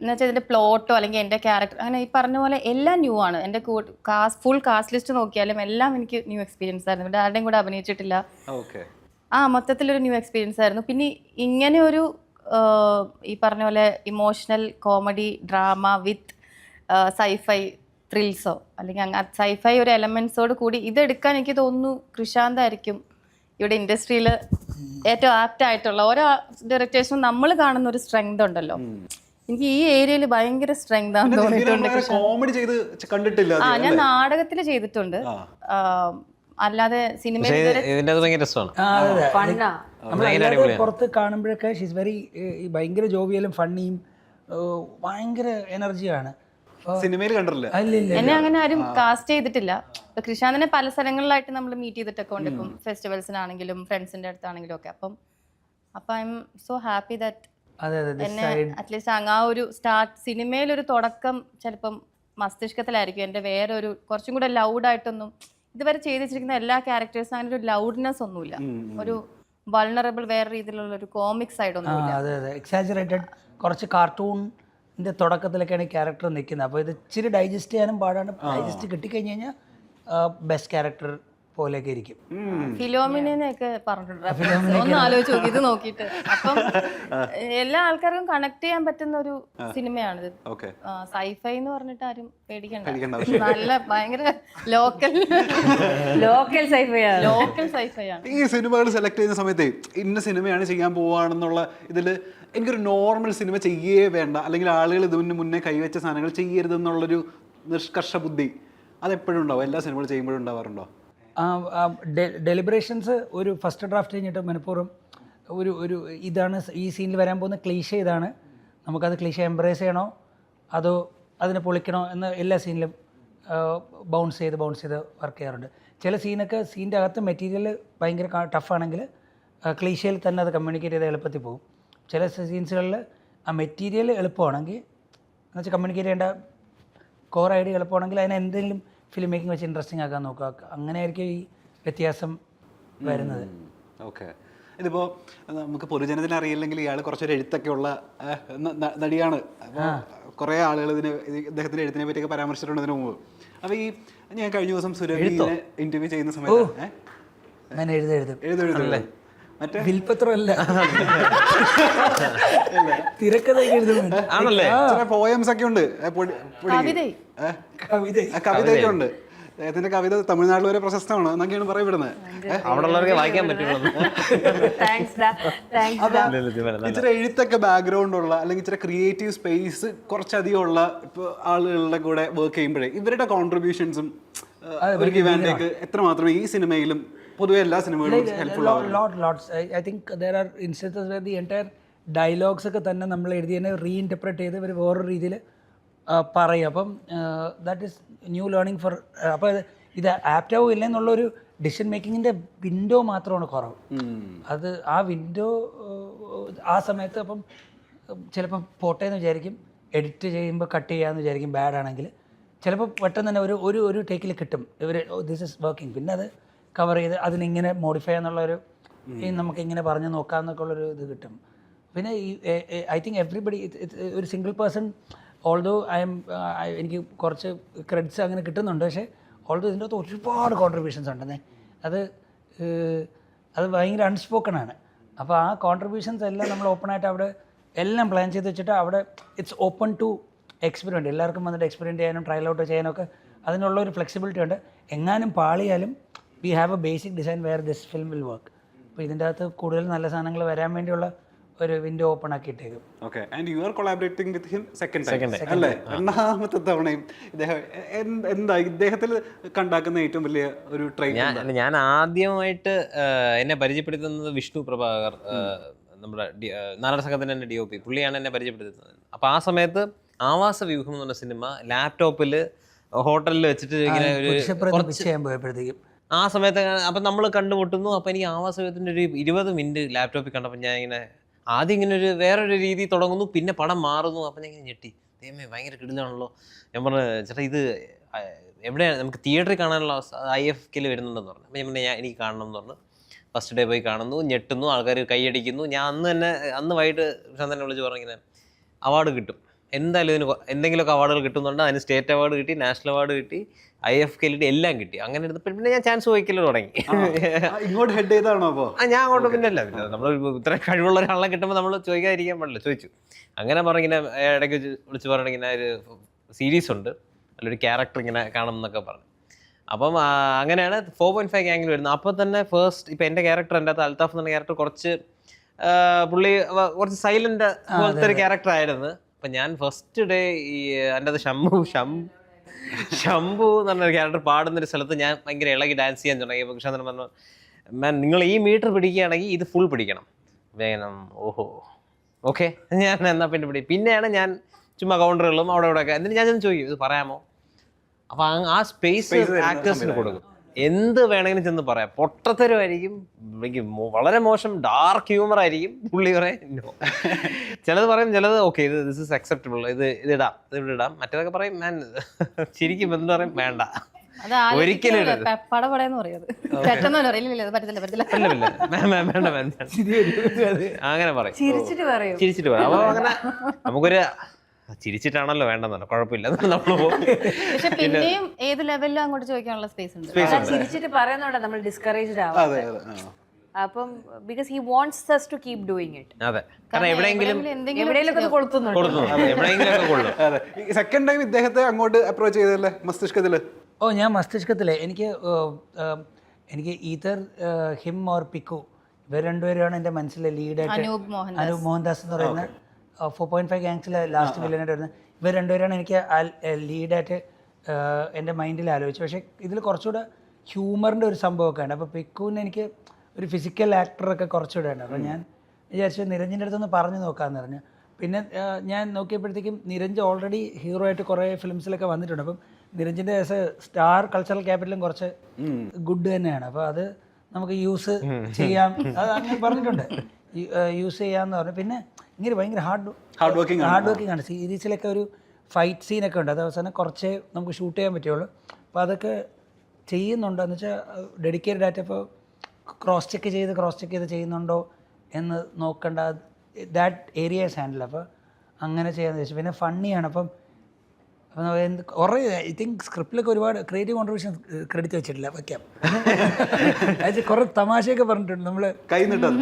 എന്നുവെച്ചാൽ ഇതിൻ്റെ പ്ലോട്ടോ അല്ലെങ്കിൽ എൻ്റെ ക്യാരക്ടർ അങ്ങനെ ഈ പറഞ്ഞ പോലെ എല്ലാം ന്യൂ ആണ്. എൻ്റെ ഫുൾ കാസ്റ്റ് ലിസ്റ്റ് നോക്കിയാലും എല്ലാം എനിക്ക് ന്യൂ എക്സ്പീരിയൻസ് ആയിരുന്നു. ഇവിടെ ആരുടെയും കൂടെ അഭിനയിച്ചിട്ടില്ല. മൊത്തത്തിലൊരു ന്യൂ എക്സ്പീരിയൻസ് ആയിരുന്നു. പിന്നെ ഇങ്ങനെ ഒരു ഈ പറഞ്ഞ പോലെ ഇമോഷണൽ കോമഡി ഡ്രാമ വിത്ത് സൈഫൈ ത്രിൽസോ അല്ലെങ്കിൽ സൈഫൈ ഒരു എലമെൻസോട് കൂടി ഇതെടുക്കാൻ എനിക്ക് തോന്നുന്നു കൃഷാന്തായിരിക്കും ഇവിടെ ഇൻഡസ്ട്രിയിൽ ഏറ്റവും ആപ്റ്റ് ആയിട്ടുള്ള. ഓരോ ഡയറക്ടേഴ്സും നമ്മൾ കാണുന്ന ഒരു സ്ട്രെങ്ത് ഉണ്ടല്ലോ, എനിക്ക് ഈ ഏരിയയിൽ ഭയങ്കര സ്ട്രെങ്ത് ആണെന്ന് തോന്നിയിട്ടുണ്ട്. ഞാൻ നാടകത്തിൽ ചെയ്തിട്ടുണ്ട്, അല്ലാതെ സിനിമയിൽ പുറത്ത് കാണുമ്പോഴൊക്കെ ഷീസ് വെരി ഭയങ്കര ജോവിയലും ഫണ്ണിയും ഭയങ്കര എനർജിയാണ്. സിനിമയിൽ കണ്ടിട്ടില്ല, എന്നെ അങ്ങനെ ആരും കാസ്റ്റ് ചെയ്തിട്ടില്ല. ഇപ്പൊ കൃഷാന്തിനെ പല സ്ഥലങ്ങളിലായിട്ട് നമ്മൾ മീറ്റ് ചെയ്തിട്ടൊക്കെ ഉണ്ട്, ഇപ്പം ഫെസ്റ്റിവൽസിനാണെങ്കിലും ഫ്രണ്ട്സിന്റെ അടുത്താണെങ്കിലും ഒക്കെ. അപ്പം I M so happy that എന്നെ അറ്റ്ലീസ്റ്റ് ആ ഒരു സിനിമയിലൊരു തുടക്കം ചിലപ്പം മസ്തിഷ്കത്തിലായിരിക്കും. എൻ്റെ വേറെ ഒരു കുറച്ചും കൂടെ ലൗഡായിട്ടൊന്നും ഇതുവരെ ചെയ്ത് വെച്ചിരിക്കുന്ന എല്ലാ ക്യാരക്ടേഴ്സും അങ്ങനെ ഒരു ലൗഡ്നെസ് ഒന്നുമില്ല, ഒരു വൾണറബിൾ വേറെ രീതിയിലുള്ള ഒരു കോമിക് സൈഡ് ഒന്നുമില്ല. എക്സാജറേറ്റഡ് കുറച്ച് കാർട്ടൂണിന്റെ തുടക്കത്തിലൊക്കെയാണ് ഈ ക്യാരക്ടർ നിൽക്കുന്നത്. അപ്പോൾ ഇത് ഇച്ചിരി ഡൈജസ്റ്റ് ചെയ്യാനും പാടാണ്. ഡൈജസ്റ്റ് കിട്ടിക്കഴിഞ്ഞ് കഴിഞ്ഞാൽ ബെസ്റ്റ് ക്യാരക്ടർ പോലെയൊക്കെ ഇരിക്കും. ഫിലോമിനെയൊക്കെ പറഞ്ഞിട്ടുണ്ട്. ഒന്ന് ആലോചിച്ച് നോക്കി ഇത് നോക്കിയിട്ട്. അപ്പം എല്ലാ ആൾക്കാർക്കും കണക്ട് ചെയ്യാൻ പറ്റുന്ന ഒരു സിനിമയാണിത്. ഓക്കെ. സൈഫൈ എന്ന് പറഞ്ഞിട്ട് ആരും പേടിക്കണ്ട. നല്ല ഭയങ്കര ലോക്കൽ സൈഫൈ ആണ്. ഈ സിനിമകൾ സെലക്ട് ചെയ്യുന്ന സമയത്ത് ഇന്ന സിനിമയാണ് ചെയ്യാൻ പോവാണെന്നുള്ള ഇതിൽ എനിക്കൊരു നോർമൽ സിനിമ ചെയ്യേ വേണ്ട, അല്ലെങ്കിൽ ആളുകൾ ഇതിന് മുന്നേ കൈവച്ച സാധനങ്ങൾ ചെയ്യരുതെന്നുള്ളൊരു നിഷ്കർഷ ബുദ്ധി അതെപ്പോഴും ഉണ്ടാവും? എല്ലാ സിനിമകൾ ചെയ്യുമ്പോഴും ഉണ്ടാവാറുണ്ടോ? ഡെലിബറേഷൻസ് ഒരു ഫസ്റ്റ് ഡ്രാഫ്റ്റ് കഴിഞ്ഞിട്ട് മനഃപൂർവ്വം ഒരു ഇതാണ് ഈ സീനിൽ വരാൻ പോകുന്ന ക്ലീഷ ഇതാണ്, നമുക്കത് ക്ലീഷ എംബ്രേസ് ചെയ്യണോ അതോ അതിനെ പൊളിക്കണോ എന്ന് എല്ലാ സീനിലും ബൗൺസ് ചെയ്ത് വർക്ക് ചെയ്യാറുണ്ട്. ചില സീനൊക്കെ സീൻ്റെ അകത്ത് മെറ്റീരിയൽ ഭയങ്കര ടഫാണെങ്കിൽ ക്ലീഷയിൽ തന്നെ അത് കമ്മ്യൂണിക്കേറ്റ് ചെയ്ത് എളുപ്പത്തിൽ പോകും. ചില സീൻസുകളിൽ ആ മെറ്റീരിയൽ എളുപ്പമാണെങ്കിൽ എന്നുവെച്ചാൽ കമ്മ്യൂണിക്കേറ്റ് ചെയ്യേണ്ട കോർ ഐഡിയ എളുപ്പമാണെങ്കിൽ അതിനെ എന്തെങ്കിലും ഫിലിം മേക്കിംഗ് വെച്ച് ഇൻട്രസ്റ്റിംഗ് ആക്കാൻ നോക്കുക. അങ്ങനെയായിരിക്കും ഈ വ്യത്യാസം വരുന്നത്. ഓക്കെ. ഇതിപ്പോൾ നമുക്ക് പൊതുജനത്തിന് അറിയില്ലെങ്കിൽ ഇയാൾ കുറച്ചൊരു എഴുത്തൊക്കെ ഉള്ള നടിയാണ്. അപ്പോൾ കുറേ ആളുകൾ ഇദ്ദേഹത്തിൻ്റെ എഴുത്തിനെ പറ്റിയൊക്കെ പരാമർശിച്ചിട്ടുണ്ട് ഇതിനു മുമ്പ്. അപ്പോൾ ഈ ഞാൻ കഴിഞ്ഞ ദിവസം സുരഭിനെ ഇന്റർവ്യൂ ചെയ്യുന്ന സമയത്ത് ഞാൻ എഴുതല്ലേ മറ്റേ വിൽപത്രമല്ല തിരക്കഥയൊക്കെ എഴുതുന്നുണ്ട്. ചില പോയംസ് ഒക്കെ ഉണ്ട്, കവിതയൊക്കെ ഉണ്ട്. അദ്ദേഹത്തിന്റെ കവിത തമിഴ്നാട്ടിൽ വരെ പ്രശസ്തമാണ് എന്നൊക്കെയാണ് പറയപ്പെടുന്നത്. അവിടെ വായിക്കാൻ പറ്റുള്ളൂ. ഇച്ചിരി എഴുത്തൊക്കെ ബാക്ക്ഗ്രൗണ്ട് ഉള്ള അല്ലെങ്കിൽ ഇച്ചിരി ക്രിയേറ്റീവ് സ്പേസ് കുറച്ചധികം ഉള്ള ഇപ്പോൾ ആളുകളുടെ കൂടെ വർക്ക് ചെയ്യുമ്പോഴേ ഇവരുടെ കോൺട്രിബ്യൂഷൻസും ഒരു ഗിവാൻഡേക്ക് എത്രമാത്രം ഈ സിനിമയിലും പൊതുവെ എല്ലാ സിനിമകളും helpful lots. I think there are instances where the entire dialogues ഒക്കെ തന്നെ നമ്മൾ എഴുതിയതിനെ റീഇൻറ്റർപ്രറ്റ് ചെയ്ത് ഇവർ വേറൊരു രീതിയിൽ പറയും. അപ്പം that is new learning four. അപ്പോൾ ഇത് ആപ്റ്റാവും ഇല്ല എന്നുള്ളൊരു ഡിസിഷൻ മേക്കിങ്ങിൻ്റെ വിൻഡോ മാത്രമാണ് കുറവ്. അത് ആ വിൻഡോ ആ സമയത്ത് അപ്പം ചിലപ്പം പോട്ടെ എന്ന് വിചാരിക്കും, എഡിറ്റ് ചെയ്യുമ്പോൾ കട്ട് ചെയ്യാമെന്ന് വിചാരിക്കും ബാഡ് ആണെങ്കിൽ. ചിലപ്പോൾ പെട്ടെന്ന് തന്നെ ഒരു ടേക്കിൽ കിട്ടും ഇവർ ദിസ് ഇസ് വർക്കിംഗ്. പിന്നെ അത് കവർ ചെയ്ത് അതിനിങ്ങനെ മോഡിഫൈ എന്നുള്ളൊരു നമുക്കിങ്ങനെ പറഞ്ഞു നോക്കാമെന്നൊക്കെ ഉള്ളൊരു ഇത് കിട്ടും. പിന്നെ ഐ തിങ്ക് എവ്രിബഡി ഒരു സിംഗിൾ പേഴ്സൺ ഓൾദോ എനിക്ക് കുറച്ച് ക്രെഡിറ്റ്സ് അങ്ങനെ കിട്ടുന്നുണ്ട്. പക്ഷേ ഓൾദോ ഇതിൻ്റെ അകത്ത് ഒരുപാട് കോൺട്രിബ്യൂഷൻസ് ഉണ്ടെന്നേ. അത് ഭയങ്കര അൺസ്പോക്കൺ ആണ്. അപ്പോൾ ആ കോൺട്രിബ്യൂഷൻസ് എല്ലാം നമ്മൾ ഓപ്പണായിട്ട് അവിടെ എല്ലാം പ്ലാൻ ചെയ്ത് വെച്ചിട്ട് അവിടെ ഇറ്റ്സ് ഓപ്പൺ ടു എക്സ്പെരിമെൻറ്റ്. എല്ലാവർക്കും വന്നിട്ട് എക്സ്പെരിമെൻറ്റ് ചെയ്യാനും ട്രയൽ ഔട്ട് ചെയ്യാനൊക്കെ അതിനുള്ളൊരു ഫ്ലെക്സിബിലിറ്റി ഉണ്ട്. എങ്ങാനും പാളിയാലും we have a basic design where this film will work. അപ്പോൾ ഇതിൻ്റെ അകത്ത് കൂടുതൽ നല്ല സാധനങ്ങൾ വരാൻ വേണ്ടിയുള്ള ഒരു വിൻഡോ ഓപ്പൺ ആക്കിയിട്ടേക്കും. Okay. And you are collaborating with him second അല്ലേ? രണ്ടാമത്തെ തവണയും ഇദ്ദേഹം എന്താ ഇദ്ദേഹത്തിൽ കണ്ടാക്കുന്ന ഏറ്റവും വലിയ ഒരു ട്രെയിൻ? ഞാൻ ആദ്യമായിട്ട് എന്നെ പരിചയപ്പെടുത്തുന്നത് വിഷ്ണു പ്രഭാകർ, നമ്മുടെ നാടക സംഘത്തിൻ്റെ തന്നെ DOP, പുള്ളിയാണ് എന്നെ പരിചയപ്പെടുത്തുന്നത്. അപ്പോൾ ആ സമയത്ത് ആവാസ വ്യൂഹം എന്ന് പറഞ്ഞ സിനിമ ലാപ്ടോപ്പിൽ ഹോട്ടലിൽ വെച്ചിട്ട് ഇങ്ങനെ പോയപ്പോഴത്തേക്കും ആ സമയത്ത് അപ്പം നമ്മൾ കണ്ടുമുട്ടുന്നു. അപ്പോൾ എനിക്ക് ആവാസ വ്യൂഹത്തിൻ്റെ ഒരു 20 മിനിറ്റ് ലാപ്ടോപ്പിൽ കണ്ടപ്പോൾ ഞാൻ ഇങ്ങനെ ആദ്യം ഇങ്ങനെ വേറൊരു രീതി തുടങ്ങുന്നു, പിന്നെ പടം മാറുന്നു. അപ്പം ഞാൻ ഇങ്ങനെ ഞെട്ടി, ദൈവമേ ഭയങ്കര കിടിലാണല്ലോ. ഞാൻ പറഞ്ഞു ചേട്ടാ ഇത് എവിടെയാണ് നമുക്ക് തിയേറ്ററിൽ കാണാനുള്ള അവസ്ഥ? IFKയിൽ വരുന്നുണ്ടെന്ന് പറഞ്ഞു. അപ്പം ഞാൻ പറഞ്ഞു എനിക്ക് കാണണം എന്ന് പറഞ്ഞു. ഫസ്റ്റ് ഡേ പോയി കാണുന്നു, ഞെട്ടുന്നു, ആൾക്കാർ കൈയടിക്കുന്നു. ഞാൻ അന്ന് വൈകിട്ട് തന്നെ വിളിച്ച് പറഞ്ഞു ഇങ്ങനെ അവാർഡ് കിട്ടും, എന്തായാലും ഇതിന് എന്തെങ്കിലുമൊക്കെ അവാർഡുകൾ കിട്ടുന്നുണ്ട്. അതിന് സ്റ്റേറ്റ് അവാർഡ് കിട്ടി, നാഷണൽ അവാർഡ് കിട്ടി, IFKയിൽ എല്ലാം കിട്ടി. അങ്ങനെ എടുത്തപ്പോൾ പിന്നെ ഞാൻ ചാൻസ് വഹിക്കൽ തുടങ്ങി. ഇങ്ങോട്ട് ഹെഡ് ചെയ്താണോ? അപ്പോൾ ഞാൻ അങ്ങോട്ട് പിന്നെ അല്ല, നമ്മൾ ഇത്ര കഴിവുള്ള ഒരാളെ കിട്ടുമ്പോൾ നമ്മൾ ചോദിക്കാതിരിക്കാൻ പാടില്ല, ചോദിച്ചു. അങ്ങനെ പറഞ്ഞിങ്ങനെ ഇടയ്ക്ക് വിളിച്ച് പറഞ്ഞ ഇങ്ങനെ ഒരു സീരീസ് ഉണ്ട്, അതിലൊരു ക്യാരക്ടർ ഇങ്ങനെ കാണും എന്നൊക്കെ പറഞ്ഞു. അപ്പം അങ്ങനെയാണ് 4.5 ഗ്യാങ്ങിൽ വരുന്നത്. അപ്പോൾ തന്നെ ഫസ്റ്റ് ഇപ്പം എൻ്റെ ക്യാരക്ടർ, എൻ്റെ അകത്ത് അൽത്താഫ് എന്ന ക്യാരക്ടർ പുള്ളി കുറച്ച് സൈലൻ്റ് പോലത്തെ ഒരു ക്യാരക്ടർ ആയിരുന്നു. അപ്പം ഞാൻ ഫസ്റ്റ് ഡേ ഈ എൻ്റെ അത് ശംഭു എന്ന് പറഞ്ഞൊരു ക്യാരക്ടർ പാടുന്നൊരു സ്ഥലത്ത് ഞാൻ ഭയങ്കര ഇളകി ഡാൻസ് ചെയ്യാൻ തുടങ്ങി. കൃഷ്ണൻ പറഞ്ഞു, മാൻ നിങ്ങൾ ഈ മീറ്റർ പിടിക്കുകയാണെങ്കിൽ ഇത് ഫുൾ പിടിക്കണം. വേണം. ഓഹോ ഓക്കെ, ഞാൻ എന്നാൽ പിന്നെയാണ് ഞാൻ ചുമ്മാ കൗണ്ടറുകളും അവിടെ ഇവിടെയൊക്കെ എന്നിട്ട് ഞാൻ ചോദിക്കും ഇത് പറയാമോ. അപ്പോൾ ആ സ്പേസ് ആക്ടേഴ്സിന് കൊടുക്കും. എന്ത് വേണമെങ്കിലും ചെന്ന് പറയാം. പൊട്ടത്തരമായിരിക്കും, വളരെ മോശം ഡാർക്ക് ഹ്യൂമർ ആയിരിക്കും. പുള്ളി പറയാം ചിലത് പറയും, ചിലത് ഓക്കെ ഇത് ദിസ് ഇസ് അക്സെപ്റ്റബിൾ, ഇതിടാം, ഇവിടെ ഇടാം. മറ്റേതൊക്കെ പറയും ഞാൻ ശരിക്കും എന്ത് പറയും വേണ്ട, ഒരിക്കലും അങ്ങനെ പറയും, ചിരിച്ചിട്ട് പറയും. അപ്പോൾ അങ്ങനെ നമുക്കൊരു ചിരിച്ചിട്ടാണല്ലോ വേണ്ടെന്നല്ല, കുഴപ്പമില്ല നമ്മൾ പോകും. പക്ഷെ പിന്നെയും ഏത് ലെവലിലും അങ്ങോട്ട് ചോദിക്കാനുള്ള സ്പേസ് ഉണ്ട്. ചിരിച്ചിട്ട് പറയുന്നോണ്ടാ നമ്മൾ ഡിസ്കറേജ്ഡ് ആവാം. അതെ അതെ ആ. അപ്പം because he wants us to keep doing it. അതെ, കാരണം എവിടെയെങ്കിലും എവിടെയെങ്കിലൊക്കെ അത് കൊളുത്തുന്നുണ്ട്. കൊടുത്തു, എവിടെയെങ്കിലും ഒക്കെ കൊള്ളും. അതെ, സെക്കൻഡ് ടൈം ഇദ്ദേഹത്തെ അങ്ങോട്ട് അപ്രോച്ച് ചെയ്തല്ലേ മസ്തിഷ്കത്തില്? ഓ, ഞാൻ മസ്തിഷ്കത്തിലെ എനിക്ക് ഈതർ ഹിം ഓർ പിക്കു, ഇവർ രണ്ടുപേരാണ് എൻ്റെ മനസ്സിലെ ലീഡായിട്ട്. അനൂപ് മോഹൻദാസ് എന്ന് പറയുന്ന 4.5 ഗാങ്സിലെ ലാസ്റ്റ് വില്ലനായിട്ട് വരുന്നത് ഇവർ രണ്ടുപേരാണ് എനിക്ക് ലീഡായിട്ട് എൻ്റെ മൈൻഡിൽ ആലോചിച്ചത്. പക്ഷേ ഇതിൽ കുറച്ചുകൂടെ ഹ്യൂമറിൻ്റെ ഒരു സംഭവമൊക്കെ ഉണ്ട്. അപ്പോൾ പിക്കുവിന് എനിക്ക് ഒരു ഫിസിക്കൽ ആക്ടറൊക്കെ കുറച്ചുകൂടെ ഉണ്ട്. അപ്പോൾ ഞാൻ വിചാരിച്ചു നിരഞ്ജൻ്റെ അടുത്തൊന്ന് പറഞ്ഞു നോക്കാമെന്ന് പറഞ്ഞു. പിന്നെ ഞാൻ നോക്കിയപ്പോഴത്തേക്കും നിരഞ്ജൻ ഓൾറെഡി ഹീറോ ആയിട്ട് കുറേ ഫിലിംസിലൊക്കെ വന്നിട്ടുണ്ട്. അപ്പം നിരഞ്ജൻ്റെ ആസ് എ സ്റ്റാർ കൾച്ചറൽ ക്യാപിറ്റലും കുറച്ച് ഗുഡ് തന്നെയാണ്. അപ്പോൾ അത് നമുക്ക് യൂസ് ചെയ്യാം, അത് അങ്ങനെ പറഞ്ഞിട്ടുണ്ട്, യൂസ് ചെയ്യാമെന്ന് പറഞ്ഞു. പിന്നെ ഇങ്ങനെ ഭയങ്കര ഹാർഡ് വർക്കിംഗ് ആണ്. സീരീസിലൊക്കെ ഒരു ഫൈറ്റ് സീനൊക്കെ ഉണ്ട്, അത് അവസാനം കുറച്ചേ നമുക്ക് ഷൂട്ട് ചെയ്യാൻ പറ്റുള്ളൂ. അപ്പോൾ അതൊക്കെ ചെയ്യുന്നുണ്ടോ എന്ന് വെച്ചാൽ ഡെഡിക്കേറ്റഡ് ആയിട്ട് ഇപ്പോൾ ക്രോസ് ചെക്ക് ചെയ്ത് ചെയ്യുന്നുണ്ടോ എന്ന് നോക്കേണ്ട, ദാറ്റ് ഏരിയാസ് ഹാൻഡിൽ. അപ്പോൾ അങ്ങനെ ചെയ്യാമെന്ന് വെച്ചു. പിന്നെ ഫണ്ണിയാണ്. അപ്പം കുറേ ഐ തിങ്ക് സ്ക്രിപ്റ്റിലൊക്കെ ഒരുപാട് ക്രിയേറ്റീവ് കോൺട്രിബ്യൂഷൻ ക്രെഡിറ്റ് വെച്ചിട്ടില്ല, വയ്ക്കാം. അത് കുറേ തമാശയൊക്കെ പറഞ്ഞിട്ടുണ്ട് നമ്മൾ കൈ നീട്ടം.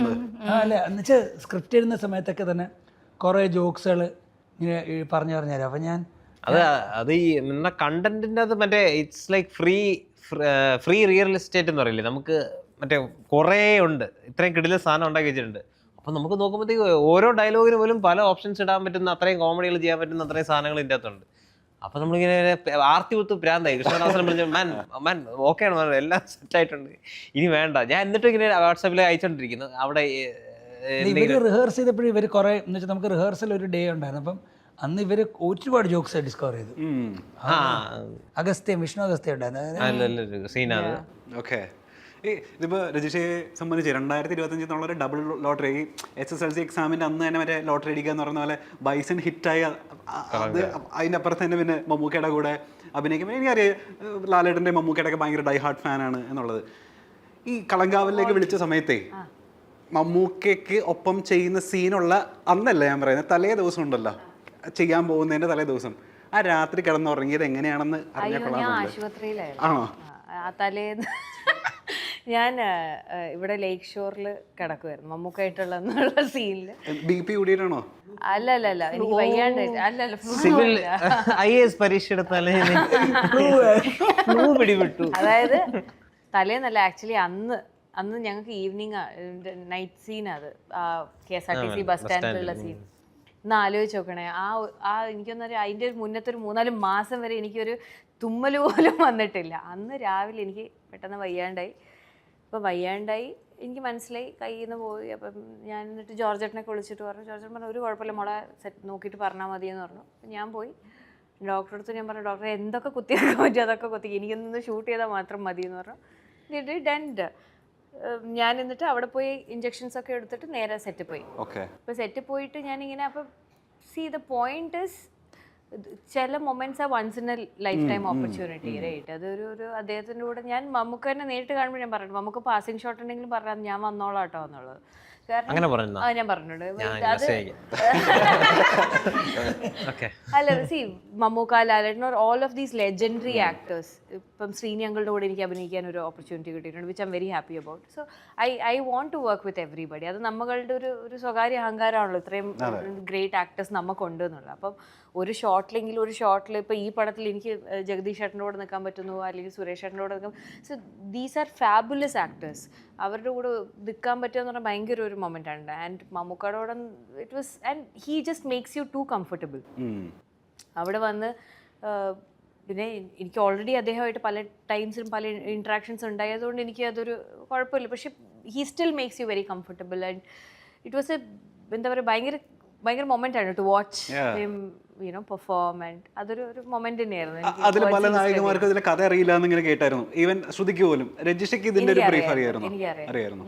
അല്ല എന്നുവെച്ചാൽ സ്ക്രിപ്റ്റ് എഴുതുന്ന സമയത്തൊക്കെ തന്നെ കുറേ ജോക്സുകൾ ഇങ്ങനെ പറഞ്ഞു തരാം. അപ്പം ഞാൻ അത് ഈ നമ്മുടെ കണ്ടന്റിൻ്റെ അത് മറ്റേ it's like free real estate എന്ന് പറയില്ലേ, നമുക്ക് മറ്റേ കുറേ ഉണ്ട്, ഇത്രയും കിടില സാധനം ഉണ്ടാക്കി വെച്ചിട്ടുണ്ട്. അപ്പം നമുക്ക് നോക്കുമ്പോഴത്തേക്ക് ഓരോ ഡയലോഗിന് പോലും പല ഓപ്ഷൻസ് ഇടാൻ പറ്റുന്ന അത്രയും കോമഡികൾ ചെയ്യാൻ പറ്റുന്ന അത്രയും സാധനങ്ങൾ ഇതിൻ്റെ അകത്തുണ്ട്. അപ്പം നമ്മളിങ്ങനെ ആർത്തി കുത്ത് പ്രാന്തായി. കൃഷ്ണദാസനം വിളിച്ച മാൻ ഓക്കെയാണ്, മാൻ എല്ലാം സെറ്റായിട്ടുണ്ട്, ഇനി വേണ്ട. ഞാൻ എന്നിട്ടും ഇങ്ങനെ വാട്സാപ്പിൽ അയച്ചോണ്ടിരിക്കുന്നു. അവിടെ ഇവർ റിഹേഴ്സ് ചെയ്തപ്പോഴും ഇവർ കുറേ എന്ന് വെച്ചാൽ നമുക്ക് റിഹേഴ്സൽ ഒരു ഡേ ഉണ്ടായിരുന്നു. അപ്പം അന്ന് ഇവർ ഒരുപാട് ജോക്സ് ഡിസ്കവർ ചെയ്തു. വിഷ്ണു അഗസ്ത്യ ഉണ്ടായിരുന്നു. ഓക്കെ, ഇതിപ്പോൾ രജിഷയെ സംബന്ധിച്ച് 2025 എന്നുള്ളൊരു ഡബിൾ ലോട്ടറി, SSLC എക്സാമിൻ്റെ അന്ന് തന്നെ മറ്റേ ലോട്ടറി അടിക്കുക എന്ന് പറയുന്ന പോലെ ബൈസൺ ഹിറ്റായി. അത് അതിൻ്റെ അപ്പുറത്ത് തന്നെ പിന്നെ മമ്മൂക്കയുടെ കൂടെ അഭിനയിക്കുമ്പോൾ എനിക്കറിയാം ലാലേട്ടൻ്റെ മമ്മൂക്കയുടെ ഒക്കെ ഭയങ്കര ഡൈ ഹാർട്ട് ഫാനാണ് എന്നുള്ളത്. ഈ കളങ്കാവലിലേക്ക് വിളിച്ച സമയത്തേ മമ്മൂക്കയ്ക്ക് ഒപ്പം ചെയ്യുന്ന സീനുള്ള അന്നല്ല ഞാൻ പറയുന്നത്, തലേ ദിവസം ഉണ്ടല്ലോ, ചെയ്യാൻ പോകുന്നതിൻ്റെ തലേ ദിവസം ആ രാത്രി കിടന്നുറങ്ങിയത് എങ്ങനെയാണെന്ന് അറിഞ്ഞാൽ ആശുപത്രിയിലായിരുന്നു. ആണോ? തലേന്ന് ഞാൻ ഇവിടെ ലേക്ക് ഷോറിൽ കിടക്കുമായിരുന്നു മമ്മൂക്കായിട്ടുള്ള സീനില്. BP കൂടിയിട്ടാണോ? അല്ല എനിക്ക് വയ്യാണ്ട് സിവിൽ IAS പരീക്ഷ എടുത്താലേ പിടിപെട്ടു. അതായത് തലേന്നല്ല, ആക്ച്വലി അന്ന് ഞങ്ങൾക്ക് ഈവനിങ് നൈറ്റ് സീൻ, അത് KSRTC ബസ് സ്റ്റാൻഡിലുള്ള സീൻ. ഒന്ന് ആലോചിച്ച് നോക്കണേ, എനിക്കൊന്നൊരു അതിൻ്റെ ഒരു മുന്നത്തെ ഒരു 3-4 മാസം വരെ എനിക്കൊരു തുമ്മൽ പോലും വന്നിട്ടില്ല. അന്ന് രാവിലെ എനിക്ക് പെട്ടെന്ന് വയ്യാണ്ടായി. അപ്പോൾ വയ്യാണ്ടായി എനിക്ക് മനസ്സിലായി, കയ്യിൽ നിന്ന് പോയി. അപ്പം ഞാൻ എന്നിട്ട് ജോർജേട്ടനൊക്കെ വിളിച്ചിട്ട് പറഞ്ഞു. ജോർജേട്ടൻ പറഞ്ഞു ഒരു കുഴപ്പമില്ല മോളെ, സെറ്റ് നോക്കിയിട്ട് പറഞ്ഞാൽ മതിയെന്ന് പറഞ്ഞു. അപ്പം ഞാൻ പോയി ഡോക്ടറെ അടുത്ത് ഞാൻ പറഞ്ഞു, ഡോക്ടറെ എന്തൊക്കെ കുത്തിയെടുക്കാൻ പറ്റും അതൊക്കെ കുത്തി, എനിക്കൊന്ന് ഷൂട്ട് ചെയ്താൽ മാത്രം മതി എന്ന് പറഞ്ഞു. ഡിഡ്. ഞാൻ എന്നിട്ട് അവിടെ പോയി ഇഞ്ചക്ഷൻസ് ഒക്കെ എടുത്തിട്ട് നേരെ സെറ്റ് പോയി. അപ്പോൾ സെറ്റ് പോയിട്ട് ഞാനിങ്ങനെ, അപ്പം സി ദ പോയിന്റ് ഇസ് ചില മൊമെന്റ്സ് ആ once in a lifetime opportunity right. അതൊരു അദ്ദേഹത്തിൻ്റെ കൂടെ ഞാൻ മമ്മൂക്കനെ നേരിട്ട് കാണുമ്പോൾ ഞാൻ പറഞ്ഞു, നമുക്ക് പാസിംഗ് ഷോട്ട് ഉണ്ടെങ്കിലും പറഞ്ഞാൽ ഞാൻ വന്നോളാം കേട്ടോ എന്നുള്ളത്. കാരണം ഞാൻ പറഞ്ഞിട്ടുണ്ട് അത് അല്ല, see Mammukka, Lalettan, all of these legendary actors. ഇപ്പം ശ്രീനി അങ്കിളുടെ കൂടെ എനിക്ക് അഭിനയിക്കാൻ ഒരു ഓപ്പർച്യൂണിറ്റി കിട്ടിയിട്ടുണ്ട്, which I'm very happy about. So I want to work with everybody. അത് നമ്മളുടെ ഒരു സ്വകാര്യ അഹങ്കാരമാണല്ലോ, ഇത്രയും ഗ്രേറ്റ് ആക്ടേഴ്സ് നമുക്കുണ്ട് എന്നുള്ളത്. അപ്പം ഒരു ഷോട്ടിൽ ഇപ്പോൾ ഈ പടത്തിൽ എനിക്ക് ജഗദീഷ് ചേട്ടൻ്റെ കൂടെ നിൽക്കാൻ പറ്റുന്നു, അല്ലെങ്കിൽ സുരേഷ് ചേട്ടൻ്റെ കൂടെ നിൽക്കാം. So these are fabulous actors. അവരുടെ കൂടെ നിൽക്കാൻ പറ്റുക എന്ന് പറഞ്ഞാൽ ഭയങ്കര ഒരു മൊമെൻ്റ് ആണ്. ആൻഡ് മമ്മൂക്കയുടെ കൂടെ it was, and he just makes you too comfortable. അവിടെ വന്ന് പിന്നെ എനിക്ക് ഓൾറെഡി അദ്ദേഹമായിട്ട് പല ടൈംസിലും പല ഇൻട്രാക്ഷൻസ് ഉണ്ടായതുകൊണ്ട് എനിക്ക് അതൊരു കുഴപ്പമില്ല. പക്ഷെ he still makes you very comfortable. And it was എന്താ പറയുക, ഭയങ്കര മൊമെന്റ് ആണ് to watch him perform. And അതൊരു മൊമെന്റ് തന്നെയായിരുന്നു. അതിൽ പല നായകന്മാർക്കും ഇതിലെ കഥ അറിയില്ല എന്നിങ്ങനെ കേട്ടായിരുന്നു. ഈവൻ ശ്രുതിക്ക് പോലും. രജിഷയ്ക്ക് ഇതിന്റെ ഒരു ബ്രീഫ് അറിയായിരുന്നു.